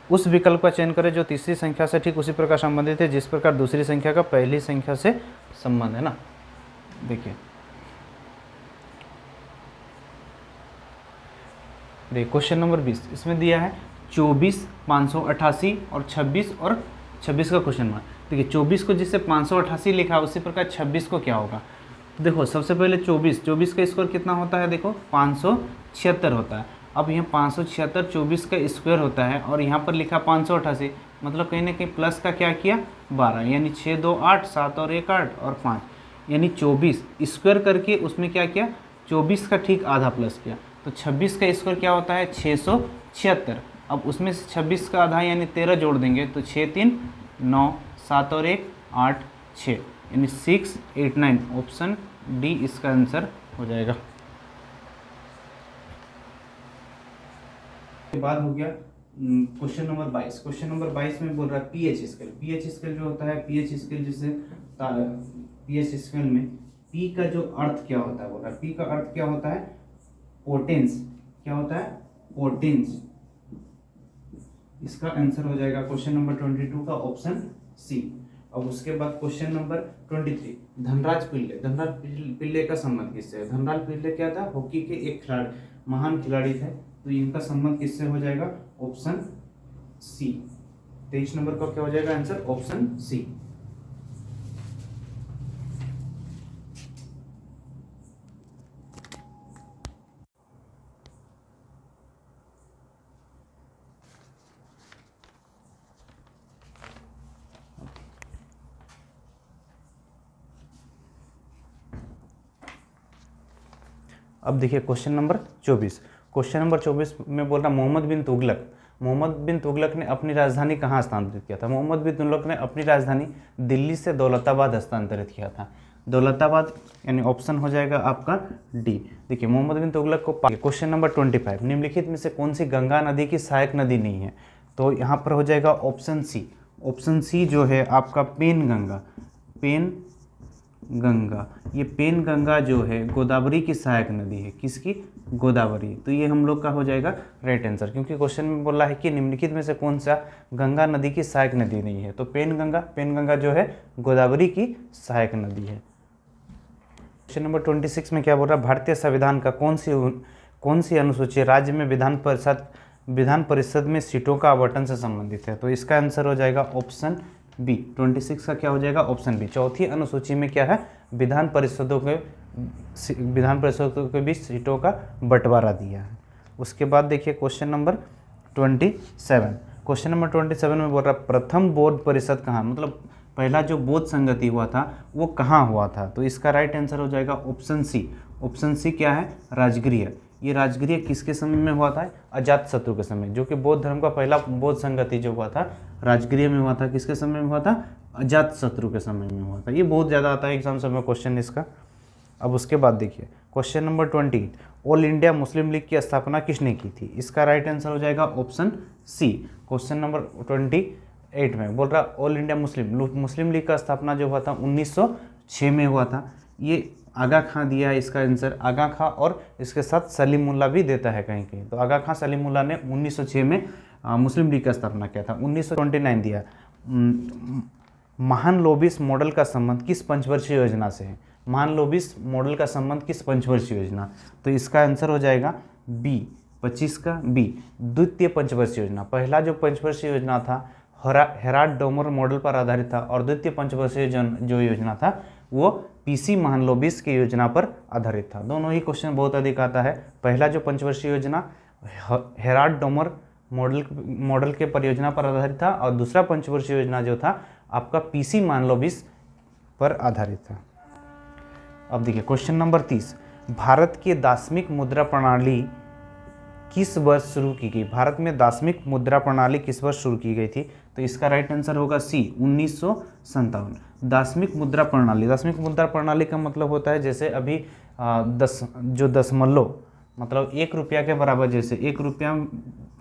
उस विकल्प का चयन करें जो तीसरी संख्या से ठीक उसी प्रकार संबंधित है जिस प्रकार दूसरी संख्या का पहली संख्या से संबंध है ना। देखिए क्वेश्चन नंबर 20 इसमें दिया है 24, 588 और 26 और 26 का क्वेश्चन मार्क। देखिए 24 को जिससे 588 लिखा उसी प्रकार 26 को क्या होगा। तो देखो सबसे पहले 24 का स्क्वायर कितना होता है, देखो 576 होता है। अब यहाँ 576 24 का स्क्वायर होता है और यहाँ पर लिखा 588, मतलब कहीं ना कहीं प्लस का क्या किया 12, यानी 6 2 8, 7 और 1 8 और 5, यानी 24 स्क्वायर करके उसमें क्या किया 24 का ठीक आधा प्लस किया। तो 26 का स्क्वायर क्या होता है 676। अब उसमें से 26 का आधा यानी 13 जोड़ देंगे तो 6 3 9, 7 और 1 8 6, यानी 689। ऑप्शन डी इसका आंसर हो जाएगा। के बाद हो गया क्वेश्चन नंबर 22। क्वेश्चन नंबर 22 में बोल रहा है पीएच स्केल। पीएच स्केल जो होता है, पीएच स्केल जैसे पीएच स्केल में पी का जो अर्थ क्या होता है, बोल रहा है पी का अर्थ क्या होता है, पोटेंस। क्या होता है, पोटेंस। इसका आंसर हो जाएगा क्वेश्चन नंबर 22 का ऑप्शन सी। अब उसके बाद क्वेश्चन नंबर 23, धनराज पिल्ले। धनराज पिल्ले का संबंध किससे है? धनराज पिल्ले क्या था, हॉकी के एक खिलाड़ी, महान खिलाड़ी थे, तो इनका संबंध किससे हो जाएगा, ऑप्शन सी। 23 नंबर का क्या हो जाएगा आंसर, ऑप्शन सी। अब देखिए क्वेश्चन नंबर 24। क्वेश्चन नंबर 24 में बोल रहा मोहम्मद बिन तुगलक। मोहम्मद बिन तुगलक ने अपनी राजधानी कहाँ स्थानांतरित किया था? मोहम्मद बिन तुगलक ने अपनी राजधानी दिल्ली से दौलताबाद हस्तांतरित किया था। दौलताबाद, यानी ऑप्शन हो जाएगा आपका डी। देखिए मोहम्मद बिन तुगलक को क्वेश्चन नंबर 25, निम्नलिखित में से कौन सी गंगा नदी की सहायक नदी नहीं है? तो यहाँ पर हो जाएगा ऑप्शन सी। ऑप्शन सी जो है आपका पेन गंगा। पेन गंगा, ये पेन गंगा जो है गोदावरी की सहायक नदी है। किसकी? गोदावरी। तो ये हम लोग का हो जाएगा राइट आंसर, क्योंकि क्वेश्चन में बोला है कि निम्नलिखित में से कौन सा गंगा नदी की सहायक नदी नहीं है, तो पेन गंगा जो है गोदावरी की सहायक नदी है। क्वेश्चन नंबर 26 में क्या बोल रहा है, भारतीय संविधान का कौन सी अनुसूची राज्य में विधान परिषद में सीटों का आवंटन से संबंधित है? तो इसका आंसर हो जाएगा ऑप्शन बी। 26 का क्या हो जाएगा, ऑप्शन बी। चौथी अनुसूची में क्या है, विधान परिषदों के बीच सीटों का बंटवारा दिया है। उसके बाद देखिए क्वेश्चन नंबर 27। क्वेश्चन नंबर 27 में बोल रहा प्रथम बोर्ड परिषद कहाँ, मतलब पहला जो बोध संगति हुआ था वो कहाँ हुआ था? तो इसका राइट आंसर हो जाएगा ऑप्शन सी। ऑप्शन सी क्या है, राजगृह। ये राजगृह किसके समय में हुआ था? अजातशत्रु के समय, जो कि बौद्ध धर्म का पहला बौद्ध संगति जो हुआ था राजगृह में हुआ था। किसके समय में हुआ था? अजातशत्रु के समय में हुआ था। ये बहुत ज़्यादा आता है एग्जाम समय क्वेश्चन इसका। अब उसके बाद देखिए question number 28, all India Muslim league की स्थापना किसने की थी? इसका राइट आंसर हो जाएगा ऑप्शन सी। क्वेश्चन नंबर 28 में बोल रहा ऑल इंडिया मुस्लिम लीग का स्थापना जो हुआ था 1906 में हुआ था। ये आगा खां दिया है इसका आंसर, आगा खां, और इसके साथ सलीमुल्लाह भी देता है कहीं कहीं। तो आगा खां सलीमुल्लाह ने 1906 में मुस्लिम लीग का स्थापना किया था। 1929 दिया। महान लोबिस मॉडल का संबंध किस पंचवर्षीय योजना से है? महान लोबिस मॉडल का संबंध किस पंचवर्षीय योजना? तो इसका आंसर हो जाएगा बी। 25 का बी, द्वितीय पंचवर्षीय योजना। पहला जो पंचवर्षीय योजना था हेराल्ड डोमर मॉडल पर आधारित था, और द्वितीय पंचवर्षीय जो योजना था वो पीसी महानलोबिस की योजना पर आधारित था। दोनों ही क्वेश्चन बहुत अधिक आता है। पहला जो पंचवर्षीय योजना हेराल्ड डोमर मॉडल के परियोजना पर आधारित था, और दूसरा पंचवर्षीय योजना जो था आपका पीसी महानलोबिस पर आधारित था। अब देखिए क्वेश्चन नंबर 30, भारत की दार्शनिक मुद्रा प्रणाली किस वर्ष शुरू की गई? भारत में दार्शनिक मुद्रा प्रणाली किस वर्ष शुरू की गई थी? तो इसका राइट आंसर होगा सी, 1957। दार्शनिक मुद्रा प्रणाली का मतलब होता है जैसे अभी 10 दशमलव, मतलब 1 रुपया के बराबर, जैसे 1 रुपया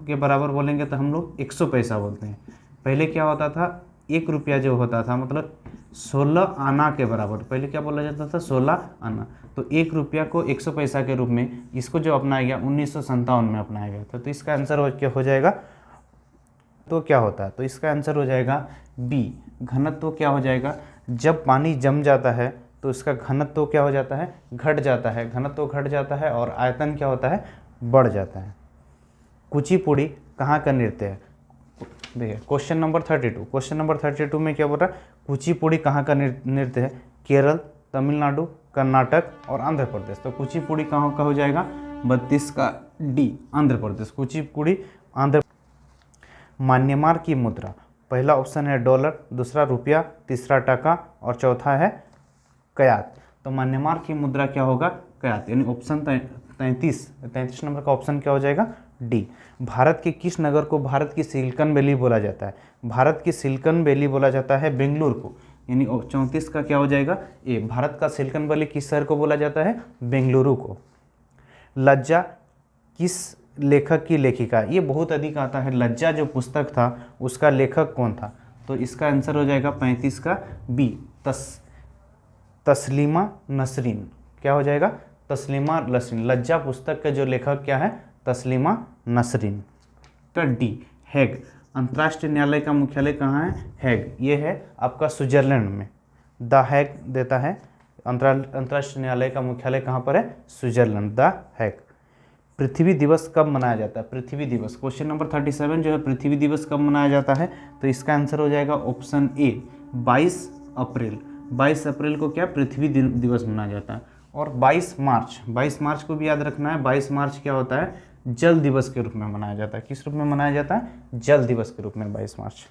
के बराबर बोलेंगे तो हम लोग 100 पैसा बोलते हैं। पहले क्या होता था, 1 रुपया जो होता था मतलब 16 आना के बराबर। पहले क्या बोला जाता था, 16 आना। तो 1 रुपया को 100 पैसा के रूप में इसको जो अपनाया गया 1957 में अपनाया गया था। तो इसका आंसर क्या हो जाएगा, तो क्या होता है? तो इसका आंसर हो जाएगा बी, घनत्व क्या हो जाएगा, जब पानी जम जाता है तो इसका घनत्व क्या हो जाता है, घट जाता है। घनत्व घट जाता है और आयतन क्या होता है, बढ़ जाता है। कुचिपुड़ी कहाँ का नृत्य है? देखिए क्वेश्चन नंबर 32 में क्या बोल रहा है, कुचिपुड़ी कहाँ का नृत्य है? केरल, तमिलनाडु, कर्नाटक और आंध्र प्रदेश। तो कुचिपुड़ी कहाँ का हो जाएगा, 32 का डी, आंध्र प्रदेश। कुचिपुड़ी आंध्र। म्यांमार की मुद्रा, पहला ऑप्शन है डॉलर, दूसरा रुपया, तीसरा टका और चौथा है कयात। तो म्यांमार की मुद्रा क्या होगा, कयात, यानी ऑप्शन 33 नंबर का ऑप्शन क्या हो जाएगा, डी। भारत के किस नगर को भारत की सिलिकॉन वैली बोला जाता है? भारत की सिलिकॉन वैली बोला जाता है बेंगलुरु को, यानी 34 का क्या हो जाएगा, ए। भारत का सिलिकॉन वैली किस शहर को बोला जाता है, बेंगलुरु को। लज्जा किस लेखक की लेखिका, ये बहुत अधिक आता है। लज्जा जो पुस्तक था उसका लेखक कौन था? तो इसका आंसर हो जाएगा 35 का बी, तस्लीमा नसरीन। क्या हो जाएगा? तस्लीमा नसरीन। लज्जा पुस्तक के जो लेखक क्या है? तस्लीमा नसरीन। तो डी, हेग। अंतर्राष्ट्रीय न्यायालय का मुख्यालय कहाँ है? हेग। ये है आपका स्विट्जरलैंड में। द हेग देता है। अंतर्राष्ट्रीय न्यायालय का मुख्यालय कहाँ पर है? Switzerland, the Hague. पृथ्वी दिवस कब मनाया जाता है? पृथ्वी दिवस, क्वेश्चन नंबर 37 जो है, पृथ्वी दिवस कब मनाया जाता है? तो इसका आंसर हो जाएगा ऑप्शन ए, 22 अप्रैल। 22 अप्रैल को क्या पृथ्वी दिवस मनाया जाता है। और 22 मार्च को भी याद रखना है। 22 मार्च क्या होता है? जल दिवस के रूप में मनाया जाता है। किस रूप में मनाया जाता है? जल दिवस के रूप में 22 मार्च।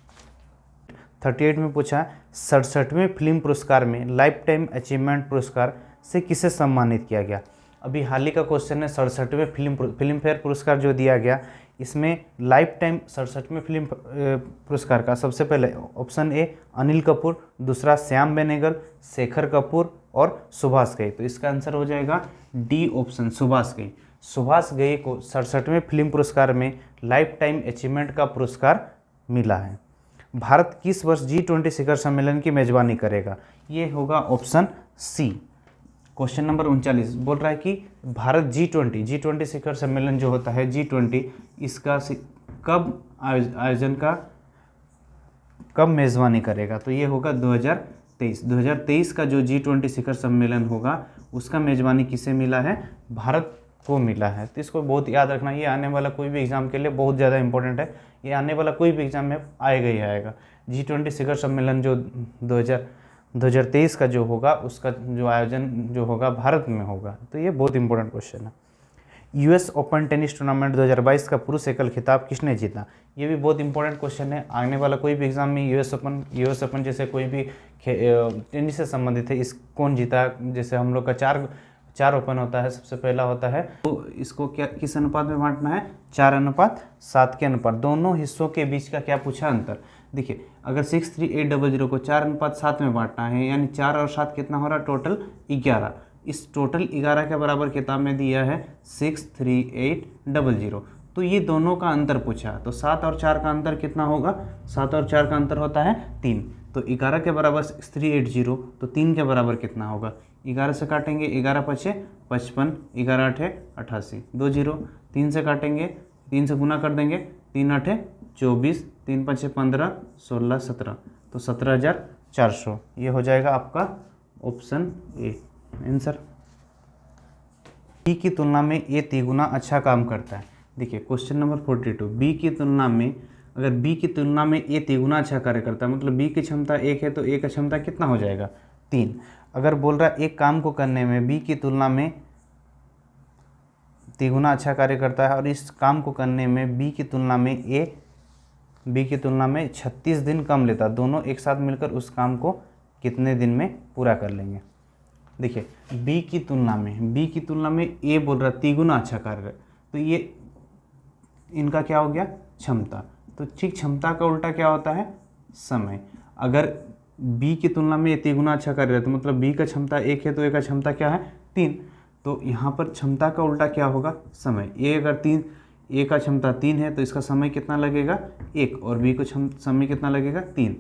38 में पूछा 67वें फिल्म पुरस्कार में लाइफ टाइम अचीवमेंट पुरस्कार से किसे सम्मानित किया गया? अभी हाल ही का क्वेश्चन है। 67वें फिल्म फेयर पुरस्कार जो दिया गया, इसमें लाइफ टाइम 67वें फिल्म पुरस्कार का सबसे पहले ऑप्शन ए अनिल कपूर, दूसरा श्याम बेनेगल, शेखर कपूर और सुभाष घई। तो इसका आंसर हो जाएगा डी ऑप्शन, सुभाष घई। सुभाष घई को 67वें फिल्म पुरस्कार में लाइफ टाइम अचीवमेंट का पुरस्कार मिला है। भारत किस वर्ष G20 शिखर सम्मेलन की मेजबानी करेगा? ये होगा ऑप्शन सी। क्वेश्चन नंबर 39 बोल रहा है कि भारत G20 शिखर सम्मेलन जो होता है G20, इसका कब आयोजन का कब मेजबानी करेगा? तो ये होगा 2023 का जो G20 शिखर सम्मेलन होगा उसका मेजबानी किसे मिला है? भारत को मिला है। तो इसको बहुत याद रखना, ये आने वाला कोई भी एग्जाम के लिए बहुत ज़्यादा इंपॉर्टेंट है। ये आने वाला कोई भी एग्जाम में आएगा ही आएगा। G20 शिखर सम्मेलन जो 2023 का जो होगा उसका जो आयोजन जो होगा भारत में होगा। तो ये बहुत इंपॉर्टेंट क्वेश्चन है। US ओपन टेनिस टूर्नामेंट 2022 का पुरुष एकल खिताब किसने जीता? ये भी बहुत इंपॉर्टेंट क्वेश्चन है। आने वाला कोई भी एग्जाम में US ओपन जैसे कोई भी टेनिस से संबंधित है, इस कौन जीता? जैसे हम लोग का चार ओपन होता है, सबसे पहला होता है, तो इसको क्या किस अनुपात में बांटना है? 4:7 के अनुपात। दोनों हिस्सों के बीच का क्या पूछा? अंतर। देखिए, अगर 63800 को 4:7 में बांटना है, यानी 4 और 7 कितना हो रहा? टोटल 11। इस टोटल 11 के बराबर किताब में दिया है 63800। तो ये दोनों का अंतर पूछा, तो 7 और 4 का अंतर कितना होगा? 7 और 4 का अंतर होता है 3। तो 11 के बराबर 6380, तो 3 के बराबर कितना होगा? 11 से काटेंगे, 11 पचे 55, 11 8 88, 2 0। 3 से काटेंगे, 3 से गुना कर देंगे, 3 8 24, 3 5 15, 16 17, तो 17,400। ये हो जाएगा आपका ऑप्शन ए आंसर। बी की तुलना में ए 3 गुना अच्छा काम करता है। देखिए क्वेश्चन नंबर 42, बी की तुलना में, अगर बी की तुलना में ए 3 गुना अच्छा कार्य करता है, मतलब बी की क्षमता 1 है तो ए का क्षमता कितना हो जाएगा? 3। अगर बोल रहा है एक काम को करने में बी की तुलना में 3 गुना अच्छा कार्य करता है और इस काम को करने में बी की तुलना में 36 दिन कम लेता है, दोनों एक साथ मिलकर उस काम को कितने दिन में पूरा कर लेंगे? देखिए बी की तुलना में ए बोल रहा है 3 गुना अच्छा कार्य, तो ये इनका क्या हो गया? क्षमता। तो ठीक क्षमता का उल्टा क्या होता है? समय। अगर बी की तुलना में ये 3 गुना अच्छा कार्य है तो मतलब बी का क्षमता 1 है तो ए का क्षमता क्या है? 3। तो यहाँ पर क्षमता का उल्टा क्या होगा? समय। ए अगर ए का क्षमता 3 है तो इसका समय कितना लगेगा? 1, और बी को समय कितना लगेगा? 3।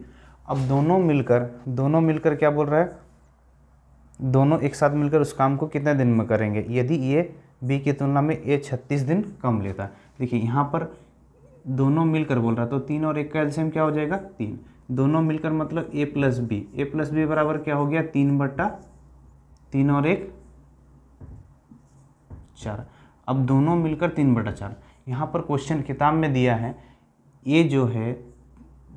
अब दोनों मिलकर क्या बोल रहा है? दोनों एक साथ मिलकर उस काम को कितने दिन में करेंगे? यदि ये बी की तुलना में ए 36 दिन कम लेता है। देखिए यहाँ पर दोनों मिलकर बोल रहा है तो 3 और 1 का एलसीएम क्या हो जाएगा? 3। दोनों मिलकर मतलब ए प्लस बी बराबर क्या हो गया? 3 और 1 4। अब दोनों मिलकर 3/4। यहाँ पर क्वेश्चन किताब में दिया है ए जो है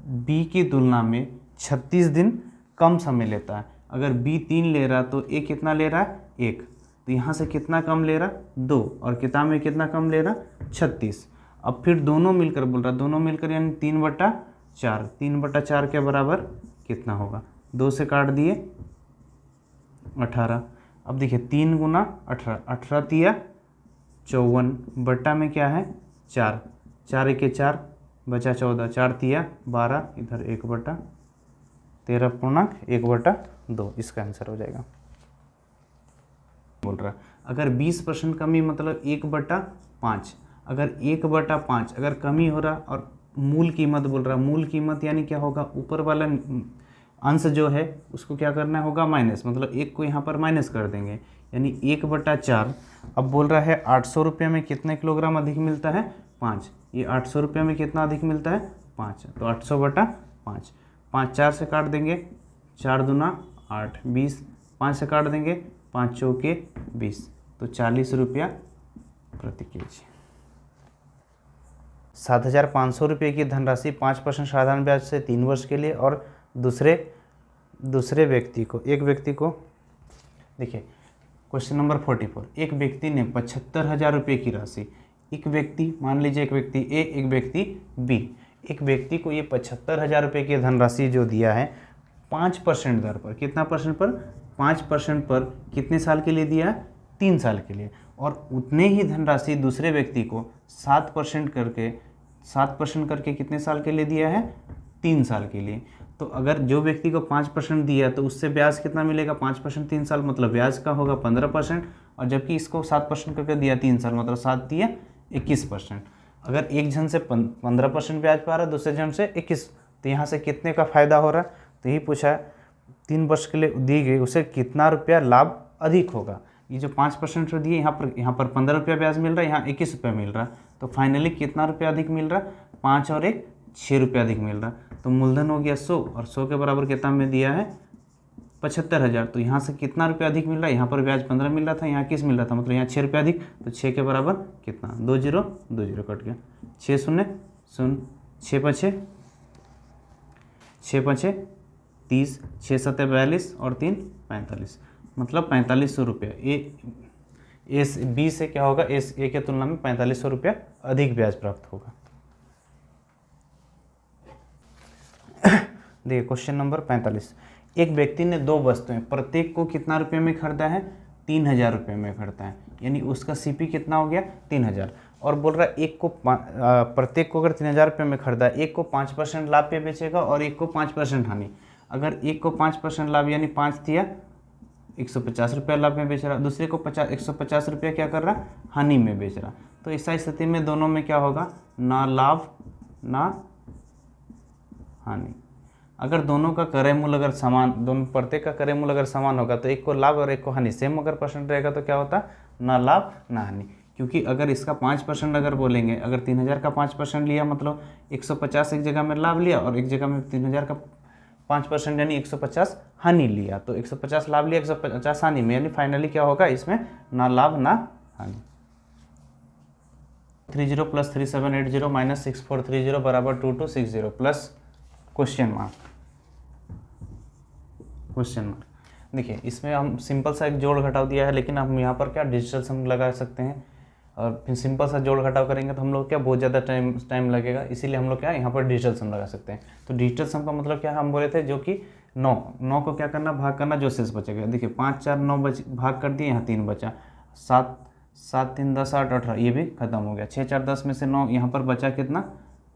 बी की तुलना में 36 दिन कम समय लेता है। अगर बी 3 ले रहा तो ए कितना ले रहा है? 1। तो यहाँ से कितना कम ले रहा? 2, और किताब में कितना कम ले रहा? 36। अब फिर दोनों मिलकर बोल रहा, दोनों मिलकर यानी 3/4। 3/4 के बराबर कितना होगा? 2 से काट दिए 18। अब देखिए 3 गुना 18, 18 तिया 54, बट्टा में क्या है? 4, 4 1 4 बचा 14, 4 तिया 12, इधर 1/13.1/2, इसका आंसर हो जाएगा। बोल रहा अगर 20% कमी मतलब 1/5, अगर 1/5 अगर कमी हो रहा और मूल कीमत बोल रहा, मूल कीमत यानी क्या होगा, ऊपर वाला अंश जो है उसको क्या करना होगा माइनस, मतलब 1 को यहाँ पर माइनस कर देंगे, यानी 1/4। अब बोल रहा है 800 रुपये में कितने किलोग्राम अधिक मिलता है, 5। ये 800 रुपये में कितना अधिक मिलता है, 5। तो 800/5, 5 4 से काट देंगे, 4 दूना 8, 20, 5 से काट देंगे, 5 चौके 20, तो 40 रुपया प्रति केजी। 7,500 रुपये की धनराशि 5% साधारण ब्याज से 3 वर्ष के लिए, और दूसरे व्यक्ति को, एक व्यक्ति को, देखिए क्वेश्चन नंबर 44, एक व्यक्ति ने 75,000 रुपये की राशि, एक व्यक्ति, मान लीजिए एक व्यक्ति ए, एक व्यक्ति बी, एक व्यक्ति को ये 75,000 रुपये की धनराशि जो दिया है 5% दर पर, कितना परसेंट पर, 5% पर, कितने साल के लिए दिया है, 3 साल के लिए, और उतने ही धनराशि दूसरे व्यक्ति को 7% करके कितने साल के लिए दिया है, 3 साल के लिए। तो अगर जो व्यक्ति को 5% दिया तो उससे ब्याज कितना मिलेगा, 5% 3 साल, मतलब ब्याज का होगा 15%, और जबकि इसको 7% करके दिया 3 साल, मतलब 7 दिया 21%। अगर एक जन से 15% ब्याज पा रहा है, दूसरे जन से 21, तो यहाँ से कितने का फायदा हो रहा है, तो यही पूछा है 3 वर्ष के लिए दी गई, उसे कितना रुपया लाभ अधिक होगा। ये जो 5% जो दिए, यहाँ पर 15 रुपया ब्याज मिल रहा है, यहाँ 21 रुपया मिल रहा है, तो फाइनली कितना रुपया अधिक मिल रहा है, 5 और 1 6 रुपया अधिक मिल रहा है। तो मूलधन हो गया 100, और 100 के बराबर कितना में दिया है, 75,000। तो यहाँ से कितना रुपया अधिक मिल रहा है, यहाँ पर ब्याज 15 मिल रहा था, यहाँ 21 मिल रहा था, मतलब यहाँ 6 रुपया अधिक, तो 6 के बराबर कितना, 2 0 2 0 कट गया, 6 0 0, 6 5 30, 6 7 42 और 3 45, मतलब 4500 रुपये। ए बी से क्या होगा, ए के तुलना में 4500 रुपया अधिक ब्याज प्राप्त होगा। देखिए क्वेश्चन नंबर 45, एक व्यक्ति ने 2 वस्तुएं, प्रत्येक को कितना रुपये में खरीदा है, 3,000 रुपये में खरीदा है, यानी उसका सीपी कितना हो गया, 3,000। और बोल रहा है एक को प्रत्येक को अगर 3,000 रुपये में खरीदा है, एक को 5% लाभ पे बेचेगा और एक को 5% हानि। अगर एक को 5% लाभ यानी 5 दिया, 150 रुपया लाभ में बेच रहा, दूसरे को 150 रुपया क्या कर रहा, हानि में बेच रहा। तो ऐसा स्थिति में दोनों में क्या होगा, ना लाभ ना हानि। अगर दोनों का क्रय मूल्य अगर समान, दोनों प्रत्येक का क्रय मूल्य अगर समान होगा, तो एक को लाभ और एक को हानि सेम अगर परसेंट रहेगा, तो क्या होता, ना लाभ ना हानि। क्योंकि अगर इसका 5% अगर बोलेंगे, अगर 3,000 का 5% लिया, मतलब 150 एक जगह में लाभ लिया और एक जगह में 3,000 का 5% यानी 150 हानि लिया, तो 150 लाभ लिया, 150 हानि में, यानी फाइनली क्या होगा, इसमें ना लाभ ना हानि। 30 + 3780 - 6430 = 2260 प्लस क्वेश्चन मार्क। देखिए इसमें हम सिंपल सा एक जोड़ घटाव दिया है, लेकिन हम यहाँ पर क्या डिजिटल सम लगा सकते हैं, और फिर सिंपल सा जोड़ घटाव करेंगे तो हम लोग क्या बहुत ज़्यादा टाइम लगेगा, इसीलिए हम लोग क्या यहाँ पर डिजिटल सम लगा सकते हैं। तो डिजिटल सम का मतलब क्या हम बोले थे, जो कि 9 को क्या करना, भाग करना, जो शेष बचेगा। देखिए 5 4 9 भाग कर दिए, यहाँ 3 बचा, 7 7 3 10 8 18, ये भी खत्म हो गया। 6 4 10 में से 9, यहाँ पर बचा कितना,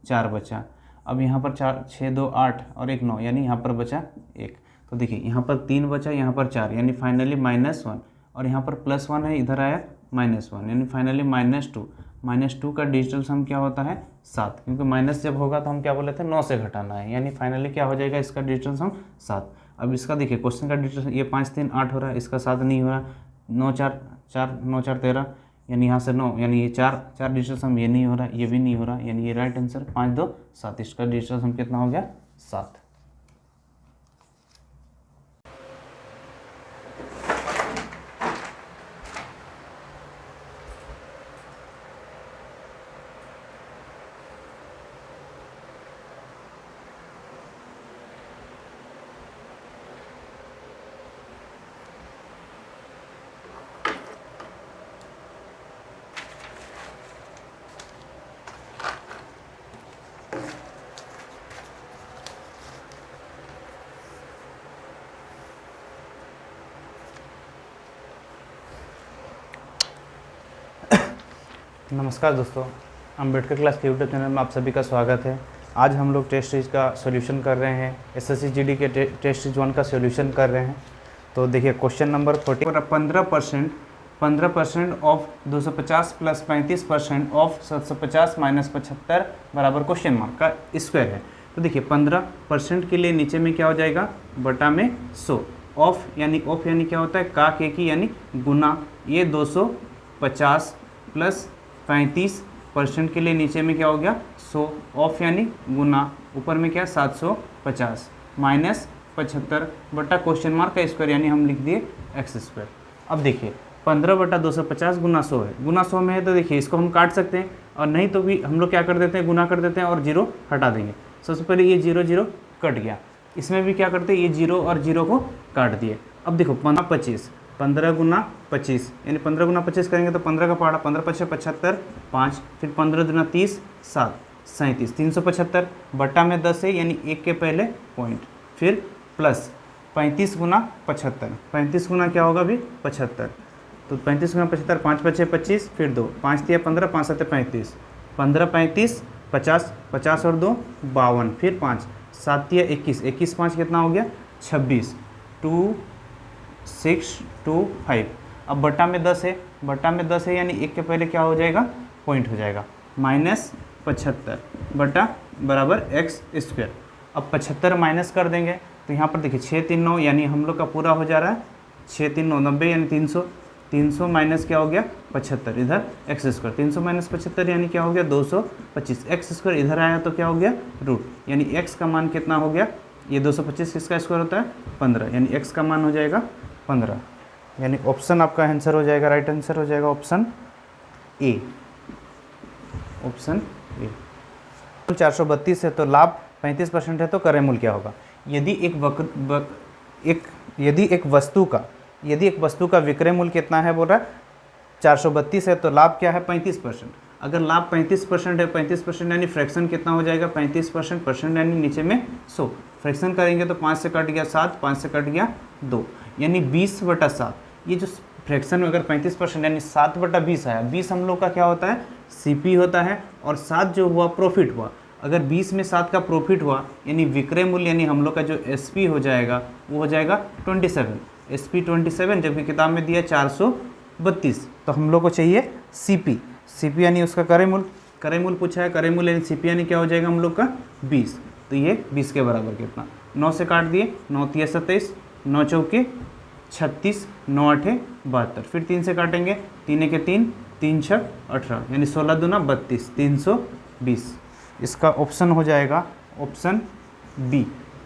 4 बचा। अब यहाँ पर 4 6 2 8 और 1 9, यानी यहाँ पर बचा 1। तो देखिए यहाँ पर 3 बचा, यहाँ पर 4, यानी फाइनली -1, और यहाँ पर +1 है, इधर आया -1, यानी फाइनली -2। -2 का डिजिटल सम क्या होता है, 7, क्योंकि माइनस जब होगा तो हम क्या बोले थे, 9 से घटाना है, यानी फाइनली क्या हो जाएगा इसका डिजिटल सम 7। अब इसका देखिए क्वेश्चन का डिजिटल, ये 5 3 8 हो रहा है, इसका 7 नहीं हो रहा, 9 4 4 9 4 13, यानी यहाँ से 9, यानी ये 4 डिजिटल सम ये नहीं हो रहा, ये भी नहीं हो रहा, यानी ये राइट आंसर 5 2 7, इसका डिजिटल सम कितना हो गया, 7। नमस्कार दोस्तों, अम्बेडकर क्लास के यूट्यूब चैनल में आप सभी का स्वागत है। आज हम लोग टेस्ट सीरीज का सॉल्यूशन कर रहे हैं, एसएससी जीडी के टेस्ट सीरीज 1 का सॉल्यूशन कर रहे हैं। तो देखिए question number 40, 15% 15% of 250 plus 35% of 750 minus 75 बराबर क्वेश्चन मार्क का स्क्वायर है। तो देखिए 15% के लिए नीचे में क्या हो जाएगा, बटा में 100, ऑफ यानी क्या होता है, का के की यानी गुना, ये 250 प्लस 35% के लिए नीचे में क्या हो गया 100, ऑफ यानी गुना, ऊपर में क्या 750 माइनस 75 बटा क्वेश्चन मार्क का स्क्वायर यानी हम लिख दिए एक्स स्क्वायर। अब देखिए 15 बटा 250 गुना 100 है, गुना 100 में है तो देखिए इसको हम काट सकते हैं, और नहीं तो भी हम लोग क्या कर देते हैं, गुना कर देते हैं और जीरो हटा देंगे। सबसे पहले ये जीरो जीरो कट गया, इसमें भी क्या करते हैं, ये जीरो और जीरो को काट दिए। अब देखो 15 गुना 25 यानी 15 गुना 25 करेंगे तो 15 का पहाड़ा, 15 पचे 75, 5, फिर 15 दुना 30, 7, 37, 375 बटा में 10 है यानी 1 के पहले पॉइंट, फिर प्लस 35 गुना 75, 35 गुना क्या होगा अभी 75, तो 35 गुना 75, 5 पचे 25, फिर 2, 5 दिया 15, 5 7 35, 15 35 50, 50 और 2 52, फिर 5 7 दिया 21, 21 5 कितना हो गया 26, 2 6 2 5। अब बटा में 10 है, बटा में 10 है यानी 1 के पहले क्या हो जाएगा, पॉइंट हो जाएगा, माइनस 75 बटा बराबर एक्स स्क्वायर। अब 75 माइनस कर देंगे तो यहाँ पर देखिए 6 3 9 यानी हम लोग का पूरा हो जा रहा है 6 3 9 90 यानी 300, 300 माइनस क्या हो गया 75, इधर एक्स स्क्वायर, 300 माइनस 75 यानी क्या हो गया 225, एक्स स्क्वायर इधर आया तो क्या हो गया रूट, यानी एक्स का मान कितना हो गया, ये 225 किसका स्क्वायर होता है 15, यानी एक्स का मान हो जाएगा 15, यानी ऑप्शन आपका आंसर हो जाएगा, राइट आंसर हो जाएगा ऑप्शन ए, ऑप्शन ए। 432 है तो लाभ 35% है तो क्रय मूल्य क्या होगा। यदि एक वस्तु का विक्रय मूल्य कितना है बोल रहा है 432 है तो लाभ क्या है 35%। अगर लाभ 35% है, 35% यानी फ्रैक्शन कितना हो जाएगा 35%, परसेंट यानी नीचे में 100, फ्रैक्शन करेंगे तो 5 से कट गया 7, 5 से कट गया 2 यानी 20/7। ये जो फ्रैक्शन में अगर 35% यानी 7/20 आया, 20 हम लोग का क्या होता है सीपी होता है, और 7 जो हुआ प्रॉफिट हुआ। अगर 20 में 7 का प्रॉफिट हुआ यानी विक्रय मूल्य यानी हम लोग का जो एसपी हो जाएगा वो हो जाएगा 27, एसपी 27, जबकि किताब में दिया 432, तो हम लोग को चाहिए सीपी, सीपी यानी उसका क्रय मूल्य पूछा है, क्रय मूल्य यानी सीपी यानी क्या हो जाएगा हम लोग का 20, तो ये 20 के बराबर कितना, 9 से काट दिए, 9 3 27, 9 चौके 36, 9 8 72, फिर 3 से काटेंगे, 3 के 3, 3 6 18 यानी 16 दूना 32, 320, इसका ऑप्शन हो जाएगा ऑप्शन बी।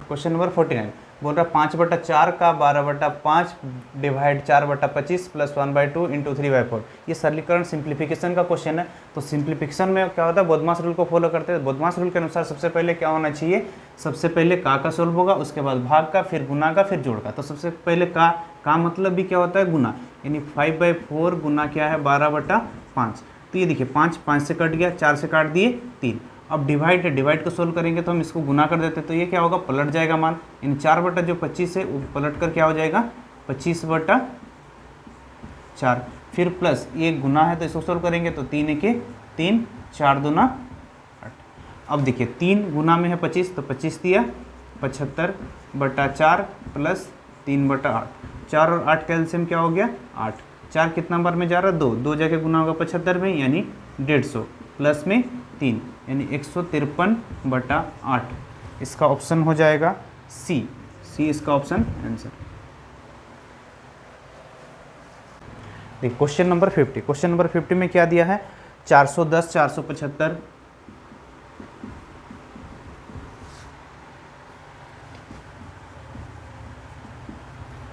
क्वेश्चन नंबर 49 बोल रहा 5/4 का 12/5 डिवाइड 4/25 प्लस 1/2 इंटू 3/4। ये सरलीकरण सिंप्लीफिकेशन का क्वेश्चन है। तो सिंप्लीफिकेशन में क्या होता है, बोधमास रूल को फॉलो करते हैं। बोधमास रूल के अनुसार सबसे पहले क्या होना चाहिए, सबसे पहले का सोल्व होगा, उसके बाद भाग का, फिर गुना का, फिर जोड़ का। तो सबसे पहले का मतलब भी क्या होता है गुना, यानी 5/4 गुना क्या है 12/5। तो ये देखिए 5 से कट गया, 4 से काट दिए 3। अब डिवाइड है, डिवाइड को सोल्व करेंगे तो हम इसको गुना कर देते हैं, तो ये क्या होगा पलट जाएगा मान, यानी 4/25 है वो पलट कर क्या हो जाएगा 25/4। फिर प्लस ये गुना है तो इसको सोल्व करेंगे तो 3 के 3, 4 दूना 8। अब देखिए 3 गुना में है 25 तो 25 दिया 75/4 प्लस 3/8, 4 और 8 का एलसीएम क्या हो गया 8। 4 कितना बार में जा रहा है 2 जगह गुना होगा 75 में यानी 150 प्लस में 3 यानी 153/8। इसका ऑप्शन हो जाएगा सी इसका ऑप्शन आंसर। देखिए क्वेश्चन नंबर 50, क्वेश्चन नंबर 50 में क्या दिया है 410, 475,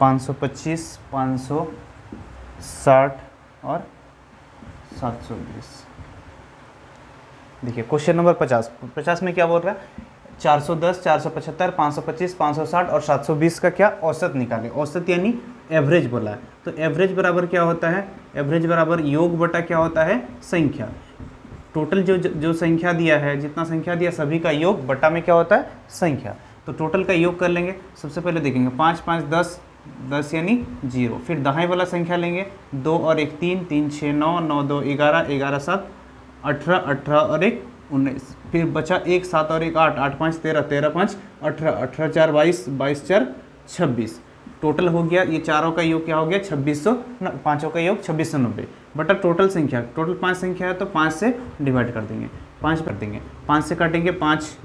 525, 560 और 720। देखिए क्वेश्चन नंबर 50 में क्या बोल रहा है 410, 475, 525, 560 और 720 का क्या औसत निकाले। औसत यानी एवरेज बोला है, तो एवरेज बराबर क्या होता है, एवरेज बराबर योग बटा क्या होता है संख्या। टोटल जो संख्या दिया है, जितना संख्या दिया सभी का योग बटा में क्या होता है संख्या। तो टोटल का योग कर लेंगे। सबसे पहले देखेंगे 5 5 10, 10 यानी 0। फिर दहाई वाला संख्या लेंगे 2 और 1 3, 3 6 9, 9 2 11, 11 7 18, 18 और 1 19। फिर बचा 1 7 और 1 8, 8 5 13, 13 5 18, 18 4 22, 22 4 26। टोटल हो गया, ये चारों का योग क्या हो गया 2600, पाँचों का योग 2690 बटा टोटल संख्या, टोटल 5 संख्या है तो 5 से डिवाइड कर देंगे, 5 कर देंगे, 5 से काटेंगे 5,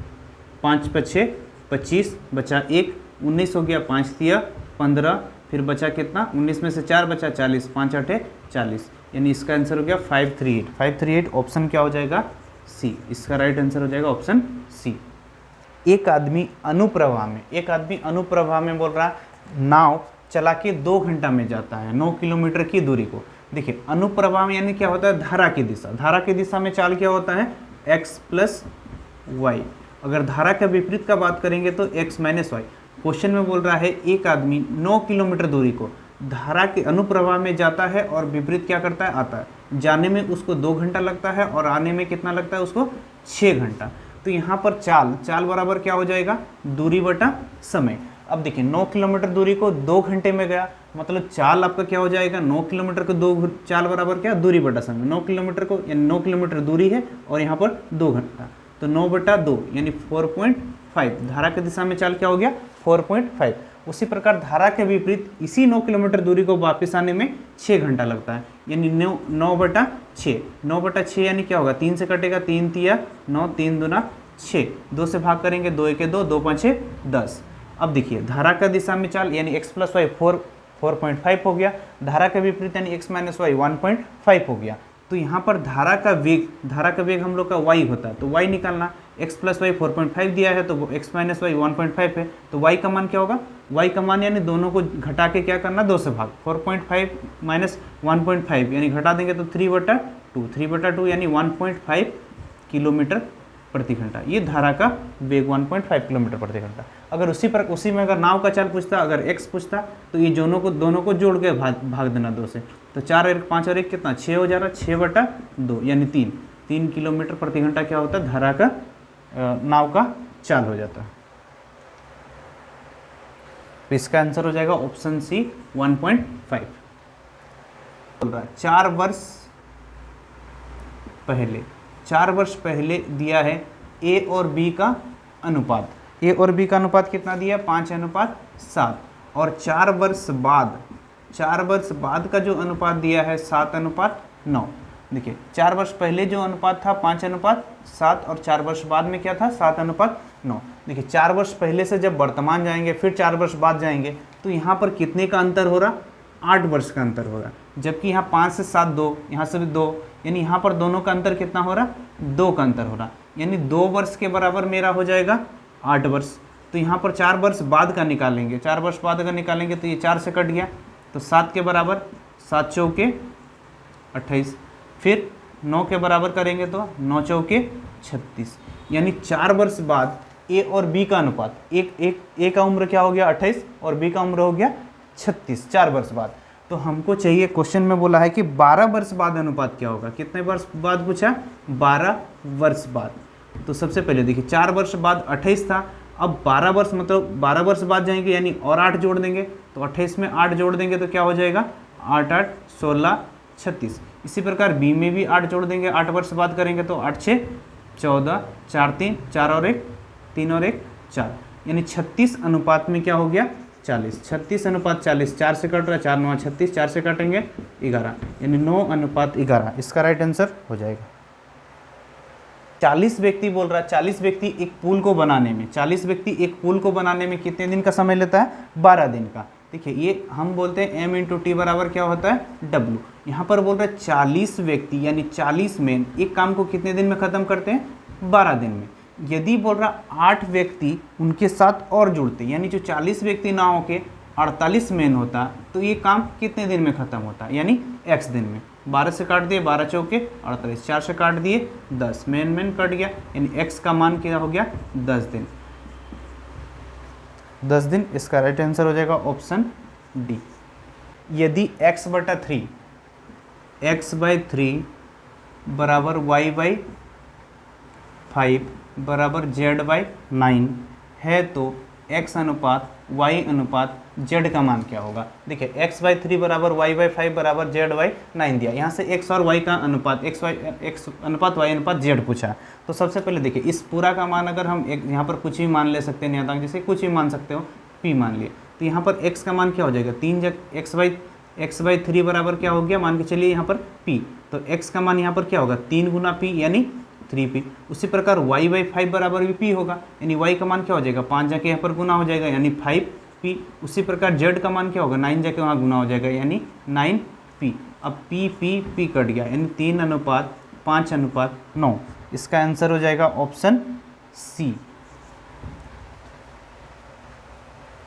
5 5 25 बचा 1, 19 हो गया, 5 दिया 15, फिर बचा कितना 19 में से 4 बचा 40, 5 8 40, यानी इसका आंसर हो गया 538। 538 ऑप्शन क्या हो जाएगा सी, इसका राइट आंसर हो जाएगा ऑप्शन सी। एक आदमी अनुप्रवाह में बोल रहा नाव चला के 2 घंटा में जाता है 9 किलोमीटर की दूरी को। देखिए अनुप्रवाह में यानी क्या होता है, धारा की दिशा, धारा की दिशा में चाल क्या होता है x प्लस वाई। अगर धारा का विपरीत का बात करेंगे तो x माइनस वाई। क्वेश्चन में बोल रहा है एक आदमी 9 किलोमीटर दूरी को धारा के अनुप्रवाह में जाता है और विपरीत क्या करता है, आता है। जाने में उसको 2 घंटा लगता है और आने में कितना लगता है उसको 6 घंटा। तो यहाँ पर चाल बराबर क्या हो जाएगा, दूरी बटा समय। अब देखिए 9 किलोमीटर दूरी को 2 घंटे में गया, मतलब चाल आपका क्या हो जाएगा 9 किलोमीटर को 2 चाल बराबर क्या, दूरी बटा समय। 9 किलोमीटर को यानी 9 किलोमीटर दूरी है और यहाँ पर 2 घंटा, तो 9 बटा 2 यानी 4.5। धारा की दिशा में चाल क्या हो गया 4.5। उसी प्रकार धारा के विपरीत इसी 9 किलोमीटर दूरी को वापस आने में 6 घंटा लगता है, यानी 9 बटा 6। 9 बटा 6 यानी क्या होगा, 3 से कटेगा, 3 तिया 9, 3 दूना 6, 2 से भाग करेंगे, 2 1 2, 2 5 10। अब देखिए धारा का दिशा में चाल यानी x प्लस वाई 4.5 हो गया, धारा के विपरीत यानी x माइनस वाई 1.5 हो गया। तो यहाँ पर धारा का वेग हम लोग का y होता है, तो y निकालना, x प्लस वाई 4.5 दिया है तो x माइनस वाई 1.5 है, तो y का मान क्या होगा, y का मान यानी दोनों को घटा के क्या करना 2 से भाग, 4.5 माइनस 1.5 यानी घटा देंगे तो 3/2 यानी 1.5 किलोमीटर प्रति घंटा। ये धारा का वेग 1.5 किलोमीटर प्रति घंटा। अगर उसी में अगर नाव का चाल पूछता, अगर x पूछता तो ये दोनों को जोड़ के भाग देना 2 से, तो 4 और 5 और 1 कितना 6 हो जा रहा, 6/2 यानी 3 किलोमीटर प्रति घंटा क्या होता है धारा का नाव का चाल हो जाता है। तो इसका आंसर हो जाएगा ऑप्शन सी 1.5। बोल रहा है 4 वर्ष पहले दिया है ए और बी का अनुपात। ए और बी का अनुपात कितना दिया 5:7, और 4 वर्ष बाद का जो अनुपात दिया है 7:9। देखिए 4 वर्ष पहले जो अनुपात था 5:7 और 4 वर्ष बाद में क्या था 7:9। देखिए 4 वर्ष पहले से जब वर्तमान जाएंगे फिर 4 वर्ष बाद जाएंगे तो यहाँ पर कितने का अंतर हो रहा, 8 वर्ष का अंतर हो रहा, जबकि यहाँ 5 से 7 2, यहाँ से भी 2, यानी यहाँ पर दोनों का अंतर कितना हो रहा 2 का अंतर हो रहा, यानी 2 वर्ष के बराबर मेरा हो जाएगा 8 वर्ष। तो यहाँ पर 4 वर्ष बाद का निकालेंगे, 4 वर्ष बाद का निकालेंगे तो ये 4 से कट गया तो 7 के बराबर, 7 चौके 28, फिर 9 के बराबर करेंगे तो 9 चौके 36, यानी 4 वर्ष बाद ए और बी का अनुपात, ए का उम्र क्या हो गया 28 और बी का उम्र हो गया 36, 4 वर्ष बाद। तो हमको चाहिए, क्वेश्चन में बोला है कि 12 वर्ष बाद अनुपात क्या होगा, कितने वर्ष बाद पूछा 12 वर्ष बाद। तो सबसे पहले देखिए 4 वर्ष बाद 28 था, अब 12 वर्ष मतलब 12 वर्ष बाद जाएंगे यानी और 8 जोड़ देंगे, तो 28 में 8 जोड़ देंगे तो क्या हो जाएगा 8 8 16 36। इसी प्रकार बी में भी 8 जोड़ देंगे, 8 वर्ष बाद करेंगे तो 8 6 14, 4 3, 4 और 1 3 और 1 4, यानी 36 अनुपात में क्या हो गया 40, 36:40, 4 से कट रहा है, 4 9 36, 4 से काटेंगे 11, यानी 9:11। इसका राइट आंसर हो जाएगा। 40 व्यक्ति बोल रहा है, 40 व्यक्ति एक पुल को बनाने में, 40 व्यक्ति एक पुल को बनाने में कितने दिन का समय लेता है 12 दिन का। देखिए ये हम बोलते हैं m × t बराबर क्या होता है w। यहाँ पर बोल रहे हैं 40 व्यक्ति यानी 40 मैन एक काम को कितने दिन में ख़त्म करते हैं 12 दिन में। यदि बोल रहा 8 व्यक्ति उनके साथ और जुड़ते यानी जो 40 व्यक्ति ना हो के 48 मैन होता तो ये काम कितने दिन में ख़त्म होता, यानी x दिन में। 12 से काट दिए 12 चौके 48, 4 से काट दिए 10, मैन कट गया, यानी x का मान क्या हो गया 10 दिन। 10 दिन, इसका राइट आंसर हो जाएगा ऑप्शन डी। यदि x/3 बराबर y/5 बराबर z/9 है तो x अनुपात y अनुपात z का मान क्या होगा। देखिए x/3 बराबर y/5 बराबर z/9 दिया, यहाँ से x और y का अनुपात x अनुपात y अनुपात z पूछा। तो सबसे पहले देखिए इस पूरा का मान अगर हम यहाँ पर कुछ भी मान ले सकते हैं, यहाँ तक जैसे कुछ भी मान सकते हो, p मान लिया। तो यहाँ पर x का मान क्या हो जाएगा, 3 x बाई 3 बराबर क्या हो गया, मान के चलिए यहाँ पर p, तो x का मान यहाँ पर क्या होगा 3 गुना p यानी 3p। उसी प्रकार y बाई 5 बराबर भी p होगा, यानी y का मान क्या हो जाएगा 5 जाके यहाँ पर गुना हो जाएगा यानी 5p। उसी प्रकार z का मान क्या होगा 9 जाके वहाँ गुना हो जाएगा यानी 9p। अब p कट गया यानी 3:5:9। इसका आंसर हो जाएगा ऑप्शन सी।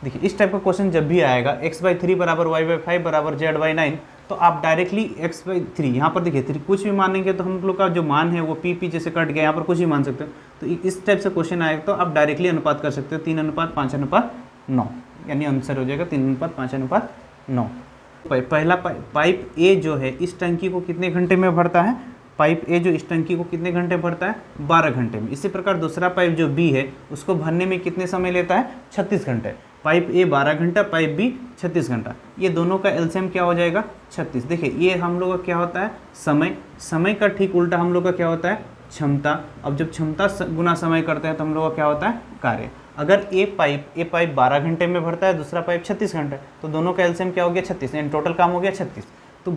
देखिए इस टाइप का क्वेश्चन जब भी आएगा x बाई 3 बराबर y बाई 5 बराबर z बाई 9, तो आप डायरेक्टली x बाई 3 यहाँ पर देखिए 3 कुछ भी मानेंगे तो हम लोग का जो मान है वो p जैसे कट गया, यहाँ पर कुछ भी मान सकते हो। तो इस टाइप से क्वेश्चन आएगा तो आप डायरेक्टली अनुपात कर सकते हो 3:5:9, यानी आंसर हो जाएगा 3:5:9। पहला पाइप ए जो है इस टंकी को कितने घंटे में भरता है, पाइप ए जो इस टंकी को कितने घंटे भरता है 12 घंटे में। इसी प्रकार दूसरा पाइप जो बी है उसको भरने में कितने समय लेता है 36 घंटे। पाइप ए 12 घंटा, पाइप बी 36 घंटा, ये दोनों का एलसीएम क्या हो जाएगा 36। देखिए ये हम लोग का क्या होता है समय का ठीक उल्टा हम लोग का क्या होता है क्षमता। अब जब क्षमता गुना समय करते हैं तो हम लोग का क्या होता है कार्य। अगर ए पाइप 12 घंटे में भरता है, दूसरा पाइप 36 घंटे, तो दोनों का एलसीएम क्या हो गया 36, यानी टोटल काम हो गया 36। तो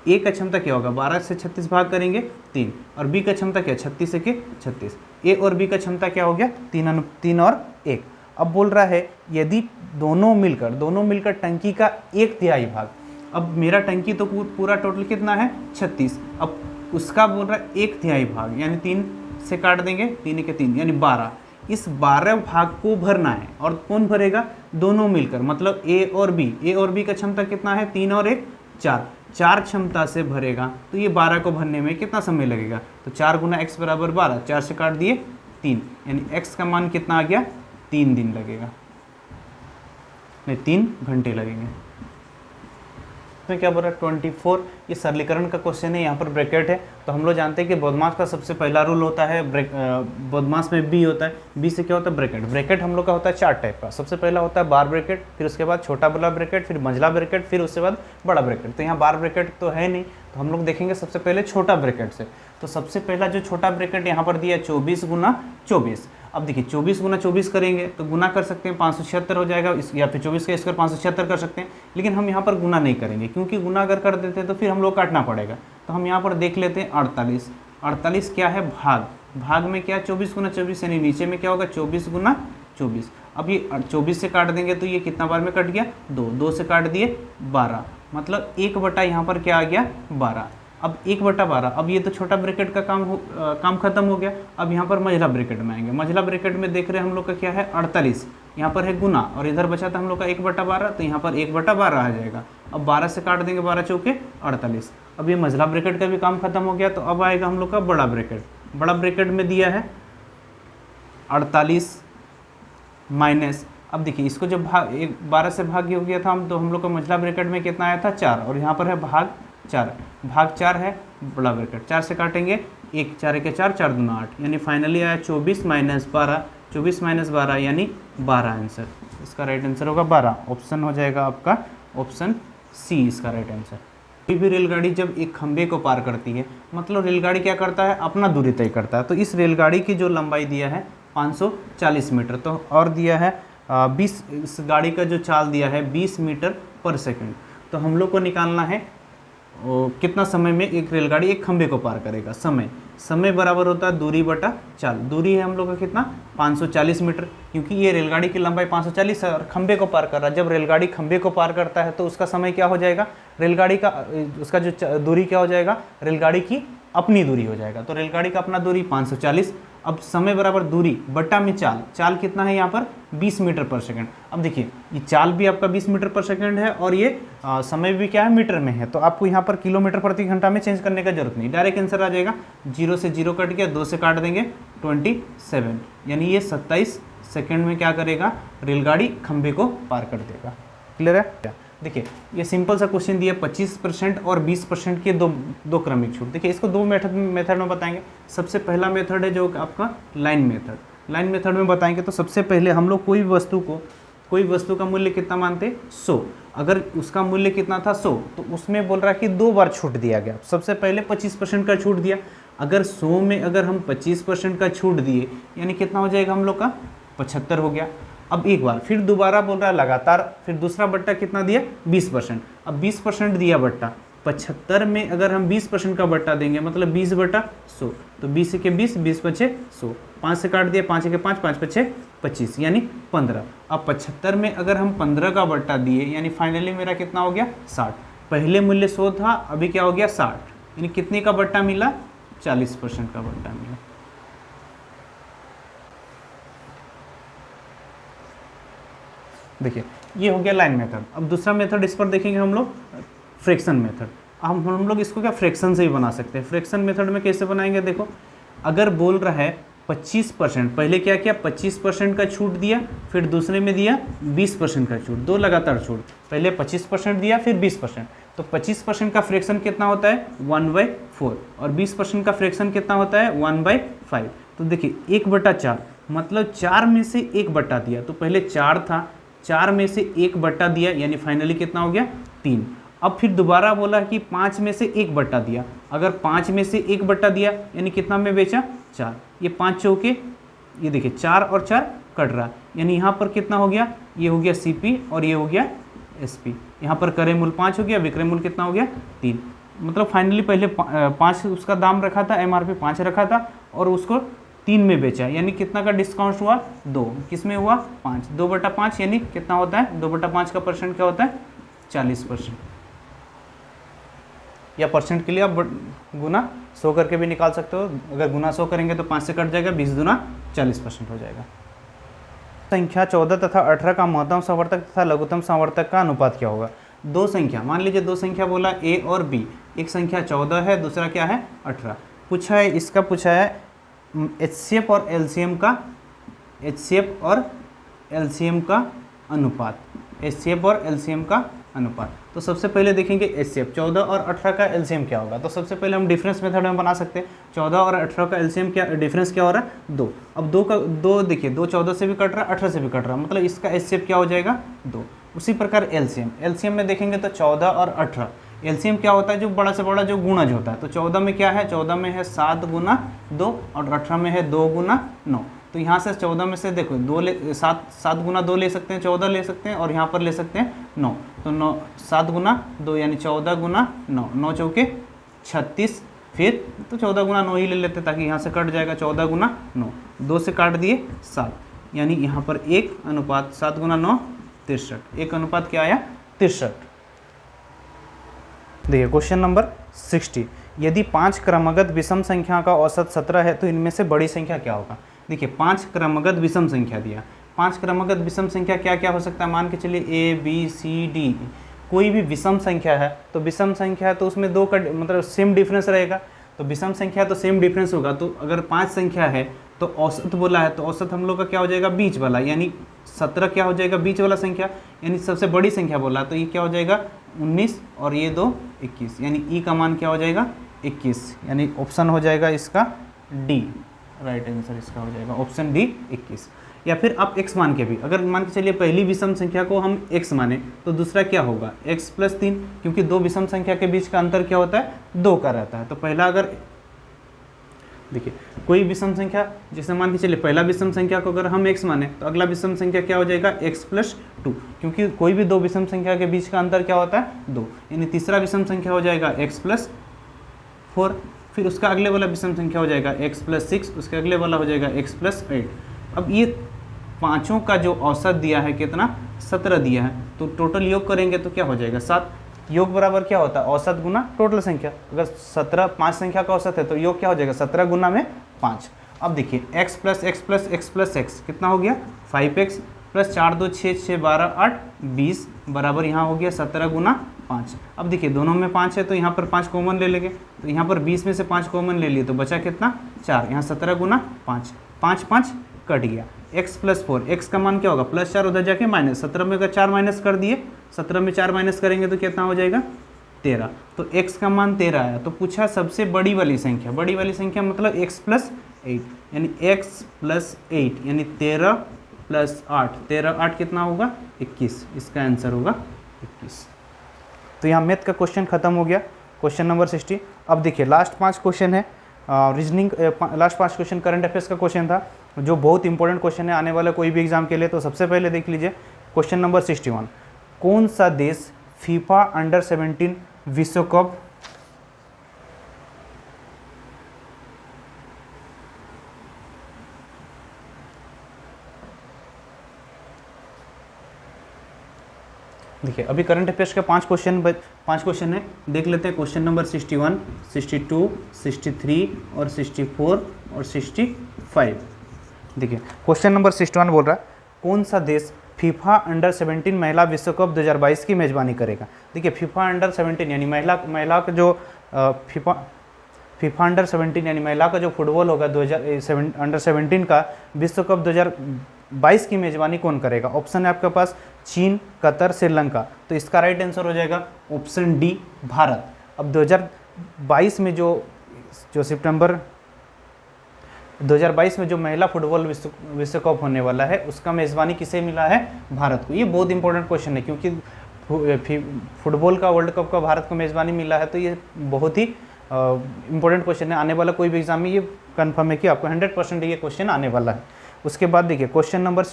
ए का क्षमता क्या होगा 12 से 36 भाग करेंगे 3, और बी का क्षमता क्या 36 से 36। ए और बी का क्षमता क्या हो गया 3 और 1। अब बोल रहा है यदि दोनों मिलकर टंकी का 1/3 भाग, अब मेरा टंकी तो पूरा टोटल कितना है 36, अब उसका बोल रहा है 1/3 भाग यानी 3 से काट देंगे 3 के 3 यानी 12, इस 12 भाग को भरना है। और कौन भरेगा दोनों मिलकर, मतलब ए और बी का क्षमता कितना है 3 और 1 4 क्षमता से भरेगा। तो ये 12 को भरने में कितना समय लगेगा, तो 4 गुना x बराबर 12, 4 से काट दिए 3, यानी x का मान कितना आ गया 3 दिन लगेगा, नहीं 3 घंटे लगेंगे। इसमें क्या बोल रहा है 24, ये सरलीकरण का क्वेश्चन है, यहाँ पर ब्रैकेट है। तो हम लोग जानते हैं कि बॉडमास का सबसे पहला रूल होता है बॉडमास में बी होता है, बी से क्या होता है ब्रैकेट हम लोग का होता है 4 टाइप का। सबसे पहला होता है बार ब्रैकेट, फिर उसके बाद छोटा बड़ा ब्रैकेट, फिर मंझला ब्रैकेट, फिर उसके बाद बड़ा ब्रैकेट। तो यहाँ बार ब्रैकेट तो है नहीं, तो हम लोग देखेंगे सबसे पहले छोटा ब्रैकेट से। तो सबसे पहला जो छोटा ब्रैकेट यहाँ पर दिया है 24 गुना 24। अब देखिए 24 गुना 24 करेंगे तो गुना कर सकते हैं 576 हो जाएगा, या फिर 24 का स्क्वायर 576 कर सकते हैं, लेकिन हम यहाँ पर गुना नहीं करेंगे क्योंकि गुना अगर कर देते हैं तो फिर हम लोग काटना पड़ेगा। तो हम यहाँ पर देख लेते हैं 48 क्या है भाग में क्या 24 गुना 24, यानी नीचे में क्या होगा 24 गुना 24। अब ये 24 से काट देंगे तो ये कितना बार में कट गया 2 से काट दिए 12, मतलब 1/, यहाँ पर क्या आ गया 12। अब 1/12, अब ये तो छोटा ब्रैकेट का काम खत्म हो गया। अब यहाँ पर मंझला ब्रैकेट में आएंगे, मंझला ब्रैकेट में देख रहे हैं हम लोग का क्या है 48, यहाँ पर है गुना और इधर बचा था हम लोग का 1/12, तो यहाँ पर 1/12 आ जाएगा। अब 12 से काट देंगे 12 चौके 48। अब ये मंझला ब्रैकेट का भी काम खत्म हो गया, तो अब आएगा हम लोग का बड़ा ब्रैकेट। बड़ा ब्रैकेट में दिया है 48 माइनस, अब देखिए इसको जब 12 से भाग हो गया था हम, तो हम लोग का मंझला ब्रैकेट में कितना आया था 4, और यहाँ पर है भाग 4 है बड़ा ब्रैकेट। 4 से काटेंगे 1 4 के 4 4 दूना 8, यानी फाइनली आया 24 माइनस 12 यानी 12 आंसर। इसका राइट आंसर होगा 12, ऑप्शन हो जाएगा आपका ऑप्शन सी इसका राइट आंसर। कोई भी रेलगाड़ी जब एक खंबे को पार करती है, मतलब रेलगाड़ी क्या करता है अपना दूरी तय करता है। तो इस रेलगाड़ी की जो लंबाई दिया है 540 मीटर, तो और दिया है 20, इस गाड़ी का जो चाल दिया है 20 मीटर पर सेकंड। तो हम लोग को निकालना है कितना समय में एक रेलगाड़ी एक खंबे को पार करेगा। समय बराबर होता है दूरी बटा चाल। दूरी है हम लोग का कितना 540 मीटर, क्योंकि ये रेलगाड़ी की लंबाई 540 है और खंबे को पार कर रहा है। जब रेलगाड़ी खंबे को पार करता है तो उसका समय क्या हो जाएगा, रेलगाड़ी का उसका जो दूरी क्या हो जाएगा, रेलगाड़ी की अपनी दूरी हो जाएगा। तो रेलगाड़ी का अपना दूरी 540, अब समय बराबर दूरी बट्टा में चाल कितना है यहाँ पर 20 मीटर पर सेकंड। अब देखिए ये चाल भी आपका 20 मीटर पर सेकंड है और ये समय भी क्या है मीटर में है, तो आपको यहाँ पर किलोमीटर प्रति घंटा में चेंज करने का जरूरत नहीं, डायरेक्ट आंसर आ जाएगा। 0 से 0 कट गया, 2 से काट देंगे 27, यानी ये 27 सेकंड में क्या करेगा रेलगाड़ी खंबे को पार कर देगा। क्लियर है। देखिए ये सिंपल सा क्वेश्चन दिया 25% और 20% के दो क्रमिक छूट। देखिए इसको दो मेथड में बताएंगे। सबसे पहला मेथड है जो आपका लाइन मेथड में बताएंगे। तो सबसे पहले हम लोग कोई वस्तु का मूल्य कितना मानते 100, अगर उसका मूल्य कितना था 100, तो उसमें बोल रहा है कि 2 बार छूट दिया गया। सबसे पहले 25% का छूट दिया, अगर 100 में अगर हम 25% का छूट दिए यानी कितना हो जाएगा हम लोग का 75 हो गया। अब एक बार फिर दोबारा बोल रहा है लगातार, फिर दूसरा बट्टा कितना दिया 20%। अब 20% दिया बट्टा 75 में अगर हम 20% का बट्टा देंगे मतलब 20/100, तो 20 के 20, 20 पचे 100, 5 से काट दिया, 5 के 5, 5 पचे 25 यानी 15। अब 75 में अगर हम 15 का बट्टा दिए यानी फाइनली मेरा कितना हो गया 60। पहले मूल्य 100 था, अभी क्या हो गया 60, यानी कितने का बट्टा मिला 40% का बट्टा मिला। देखिए ये हो गया लाइन मेथड। अब दूसरा मेथड इस पर देखेंगे हम लोग फ्रैक्शन मेथड। हम लोग इसको क्या फ्रैक्शन से ही बना सकते हैं। फ्रैक्शन मेथड में कैसे बनाएंगे, देखो अगर बोल रहा है 25%, पहले क्या किया 25% का छूट दिया, फिर दूसरे में दिया 20% का छूट, दो लगातार छूट, पहले 25% दिया फिर 20%, तो 25% का फ्रैक्शन कितना होता है 1/4 और 20% का फ्रैक्शन कितना होता है 1/5। तो देखिए 1/4 मतलब 4 में से 1 बट्टा दिया, तो पहले 4 था, 4 में से 1 बट्टा दिया यानी फाइनली कितना हो गया 3। अब फिर दोबारा बोला कि 5 में से 1 बट्टा दिया, अगर 5 में से 1 बट्टा दिया यानी कितना में बेचा 4, ये 5 चौके, ये देखिए 4 और 4 कट रहा, यानी यहाँ पर कितना हो गया, ये हो गया CP और ये हो गया SP। यहाँ पर क्रय मूल्य 5 हो गया, विक्रय मूल्य कितना हो गया 3। मतलब फाइनली पहले 5 उसका दाम रखा था, MRP 5 रखा था और उसको 3 में बेचा, यानी कितना का डिस्काउंट हुआ 2, किस में हुआ 5, 2/5 यानी कितना होता है 2/5 का परसेंट क्या होता है 40%। या परसेंट के लिए आप गुना 100 करके भी निकाल सकते हो, अगर गुना 100 करेंगे तो 5 से कट जाएगा, 20 दूना 40% हो जाएगा। संख्या 14 तथा 18 का महत्तम संवर्तक तथा लघुत्तम संवर्तक का अनुपात क्या होगा। दो संख्या, मान लीजिए दो संख्या बोला A और B, एक संख्या 14 है, दूसरा क्या है 18। पूछा है, इसका पूछा है HCF और LCM का, HCF और LCM का अनुपात, HCF और LCM का अनुपात। तो सबसे पहले देखेंगे HCF 14 और 18 का LCM क्या होगा। तो सबसे पहले हम डिफरेंस मेथड में बना सकते हैं। 14 और 18 का LCM क्या, डिफरेंस क्या हो रहा है 2। अब 2 का 2 देखिए 2 14 से भी कट रहा है, 18 से भी कट रहा है, मतलब इसका HCF क्या हो जाएगा 2। उसी प्रकार LCM में देखेंगे तो 14 और 18, LCM क्या होता है जो बड़ा से बड़ा जो गुणज होता है। तो 14 में क्या है, 14 में है 7 गुना 2 और 18 में है 2 गुना 9। तो यहाँ से 14 में से देखो 7 गुना 2 ले सकते हैं, 14 ले सकते हैं और यहाँ पर ले सकते हैं 9। तो 9 7 गुना 2 यानी 14 गुना 9, 9 चौके 36, फिर तो 14 गुना 9 ही ले लेते ताकि यहाँ से कट जाएगा 14 गुना 9, 2 से काट दिए 7, यानी यहाँ पर 1 7 गुना 9 63, 1 अनुपात क्या आया 63। देखिए क्वेश्चन नंबर 60, यदि 5 क्रमगत विषम संख्या का औसत 17 है तो इनमें से बड़ी संख्या क्या होगा। देखिए 5 क्रमगत विषम संख्या दिया, 5 क्रमगत विषम संख्या क्या क्या हो सकता है, मान के चलिए A B C D, कोई भी विषम संख्या है तो विषम संख्या है तो उसमें 2 का मतलब सेम डिफरेंस रहेगा, तो विषम संख्या तो सेम डिफरेंस होगा। तो अगर 5 संख्या है तो औसत बोला है, तो औसत हम लोग का क्या हो जाएगा बीच वाला, यानी 17 क्या हो जाएगा बीच वाला संख्या, यानी सबसे बड़ी संख्या बोला है, तो ये क्या हो जाएगा 19 और ये 2 21, यानी ई का मान क्या हो जाएगा 21, यानी ऑप्शन हो जाएगा इसका डी, राइट आंसर इसका हो जाएगा ऑप्शन डी 21। या फिर आप x मान के भी, अगर मान के चलिए पहली विषम संख्या को हम x माने तो दूसरा क्या होगा x + 3, क्योंकि दो विषम संख्या के बीच का अंतर क्या होता है 2 का रहता है। तो पहला अगर देखिए कोई विषम संख्या, जैसे मान के चलिए पहला विषम संख्या को अगर हम x माने तो अगला विषम संख्या क्या हो जाएगा x + 2, क्योंकि कोई भी दो विषम संख्या के बीच का अंतर क्या होता है 2, यानी तीसरा विषम संख्या हो जाएगा x + 4, फिर उसका अगले वाला विषम संख्या हो जाएगा x + 6, उसके अगले वाला हो जाएगा x + 8। अब ये पांचों का जो औसत दिया है कितना 17 दिया है, तो टोटल योग करेंगे तो क्या हो जाएगा 7। योग बराबर क्या होता है औसत गुना टोटल संख्या, अगर 17 5 संख्या का औसत है तो योग क्या हो जाएगा 17 गुना में 5। अब देखिए x + x + x + x कितना हो गया 5x + 4 2 6 6 12 8 20 बराबर यहाँ हो गया 17 गुना 5। अब देखिए दोनों में 5 है तो यहाँ पर 5 कॉमन ले लेंगे, तो यहाँ पर 20 में से 5 कॉमन ले लिए तो बचा कितना 4, यहाँ 17 गुना 5, 5 5 कट गया। x + 4, x का मान क्या होगा +4 उधर जाके माइनस, 17 में अगर 4 माइनस कर दिए, 17 में 4 माइनस करेंगे तो कितना हो जाएगा 13, तो x का मान 13 आया। तो पूछा सबसे बड़ी वाली संख्या, बड़ी वाली संख्या मतलब x + 8, यानी x + 8 यानी 13 + 8, 13 8 कितना होगा 21, इसका आंसर होगा 21। तो यहाँ मैथ का क्वेश्चन खत्म हो गया, क्वेश्चन नंबर 60। अब देखिए लास्ट 5 क्वेश्चन है reasoning, last 5 question current affairs का क्वेश्चन था। जो बहुत इंपॉर्टेंट क्वेश्चन है आने वाला कोई भी एग्जाम के लिए। तो सबसे पहले देख लीजिए क्वेश्चन नंबर 61, कौन सा देश फीफा अंडर 17 विश्व कप देखिए अभी करंट अफेयर्स के 5 क्वेश्चन है, देख लेते हैं। क्वेश्चन नंबर 61, 62, 63 और 64 और 65। देखिए क्वेश्चन नंबर 61 बोल रहा है कौन सा देश फीफा अंडर 17 महिला विश्व कप 2022 की मेजबानी करेगा। देखिए फीफा अंडर 17 यानी महिला का जो फीफा अंडर 17 यानी महिला का जो फुटबॉल होगा अंडर 17 का विश्व कप 2022 की मेजबानी कौन करेगा। ऑप्शन है आपके पास चीन, कतर, श्रीलंका। तो इसका राइट आंसर हो जाएगा ऑप्शन डी भारत। अब 2022 में जो सितंबर 2022 में जो महिला फुटबॉल विश्व कप होने वाला है उसका मेज़बानी किसे मिला है, भारत को। ये बहुत इंपॉर्टेंट क्वेश्चन है क्योंकि फुटबॉल का वर्ल्ड कप का भारत को मेज़बानी मिला है, तो ये बहुत ही इंपॉर्टेंट क्वेश्चन है। आने वाला कोई भी एग्जाम में ये कंफर्म है कि आपको 100% ये क्वेश्चन आने वाला है। उसके बाद देखिए क्वेश्चन नंबर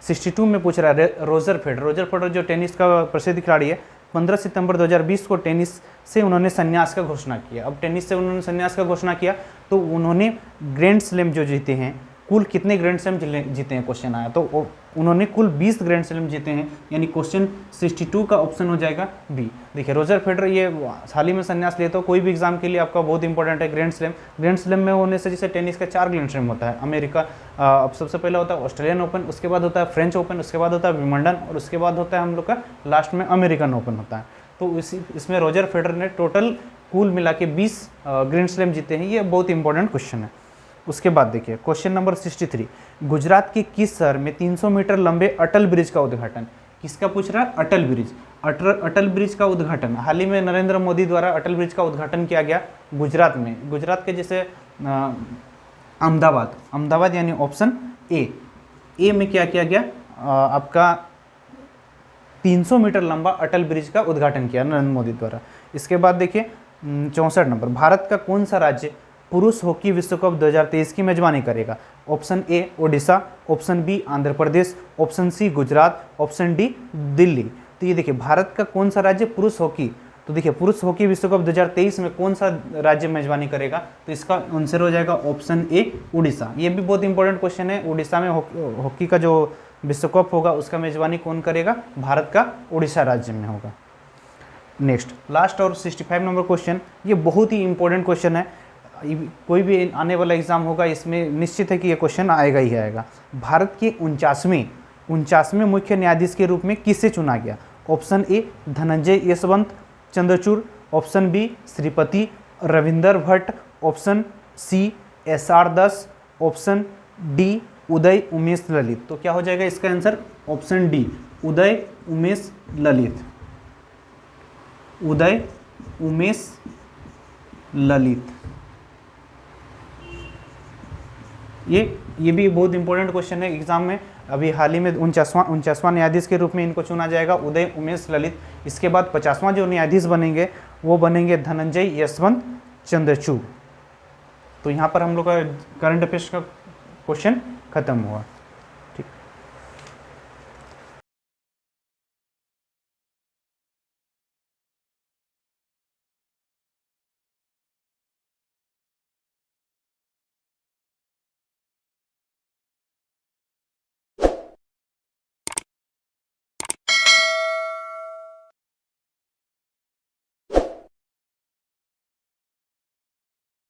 62 में पूछ रहा है रोजर फेडरर जो टेनिस का प्रसिद्ध खिलाड़ी है, 15 सितंबर 2020 को टेनिस से उन्होंने संन्यास का घोषणा किया। अब टेनिस से उन्होंने संन्यास का घोषणा किया तो उन्होंने ग्रैंड स्लैम जो जीते हैं, कुल कितने ग्रैंड स्लैम जीते हैं क्वेश्चन आया, तो उन्होंने कुल 20 ग्रैंड स्लैम जीते हैं, यानी क्वेश्चन 62 का ऑप्शन हो जाएगा बी। देखिए रोजर फेडरर ये हाल ही में संन्यास लिए, तो कोई भी एग्जाम के लिए आपका बहुत इंपॉर्टेंट है ग्रैंड स्लैम में होने से जैसे टेनिस का 4 ग्रैंड स्लैम होता है। अमेरिका अब सबसे पहले होता है ऑस्ट्रेलियन ओपन, उसके बाद होता है फ्रेंच ओपन, उसके बाद होता है विंबलडन और उसके बाद होता है हम लोग का लास्ट में अमेरिकन ओपन होता है। तो इसमें रोजर फेडरर ने टोटल कुल मिला के 20 ग्रैंड स्लैम जीते हैं। ये बहुत इंपॉर्टेंट क्वेश्चन है। उसके बाद देखिए क्वेश्चन नंबर 63, गुजरात के किस शहर में 300 मीटर लंबे अटल ब्रिज का उद्घाटन, किसका पूछ रहा है, अटल ब्रिज। अटल ब्रिज का उद्घाटन हाल ही में नरेंद्र मोदी द्वारा अटल ब्रिज का उद्घाटन किया गया गुजरात में। गुजरात के जैसे अहमदाबाद यानी ऑप्शन ए में क्या किया गया, आपका 300 मीटर लंबा अटल ब्रिज का उद्घाटन किया नरेंद्र मोदी द्वारा। इसके बाद देखिए 64 नंबर, भारत का कौन सा राज्य पुरुष हॉकी विश्व कप 2023 की मेजबानी करेगा। Option A Odisha, option B Andhra Pradesh, option C Gujarat, option D Delhi. तो ये देखिए भारत का कौन सा राज्य पुरुष हॉकी, तो देखिए पुरुष हॉकी विश्व कप 2023 में कौन सा राज्य मेजबानी करेगा, तो इसका आंसर हो जाएगा ऑप्शन ए उड़ीसा। ये भी बहुत इंपॉर्टेंट क्वेश्चन है। उड़ीसा में हॉकी का जो विश्व कप होगा उसका मेजबानी कौन करेगा, भारत का उड़ीसा राज्य में होगा। नेक्स्ट लास्ट और 65 नंबर क्वेश्चन, ये बहुत ही इंपॉर्टेंट क्वेश्चन है। कोई भी आने वाला एग्जाम होगा इसमें निश्चित है कि ये क्वेश्चन आएगा ही आएगा। भारत के 49वें मुख्य न्यायाधीश के रूप में किसे चुना गया। Option A Dhananjaya Yashwant Chandrachud, option B Sripati Ravindra Bhat, option C SR Das, option D Uday Umesh Lalit. तो क्या हो जाएगा इसका answer, option D Uday Umesh Lalit. Uday Umesh Lalit. ये भी बहुत इंपॉर्टेंट क्वेश्चन है एग्जाम में। अभी हाल ही में 49वां न्यायाधीश के रूप में इनको चुना जाएगा, उदय उमेश ललित। इसके बाद 50वां जो न्यायाधीश बनेंगे वो बनेंगे धनंजय यशवंत चंद्रचूड़। तो यहाँ पर हम लोग का करंट अफेयर्स का क्वेश्चन खत्म हुआ।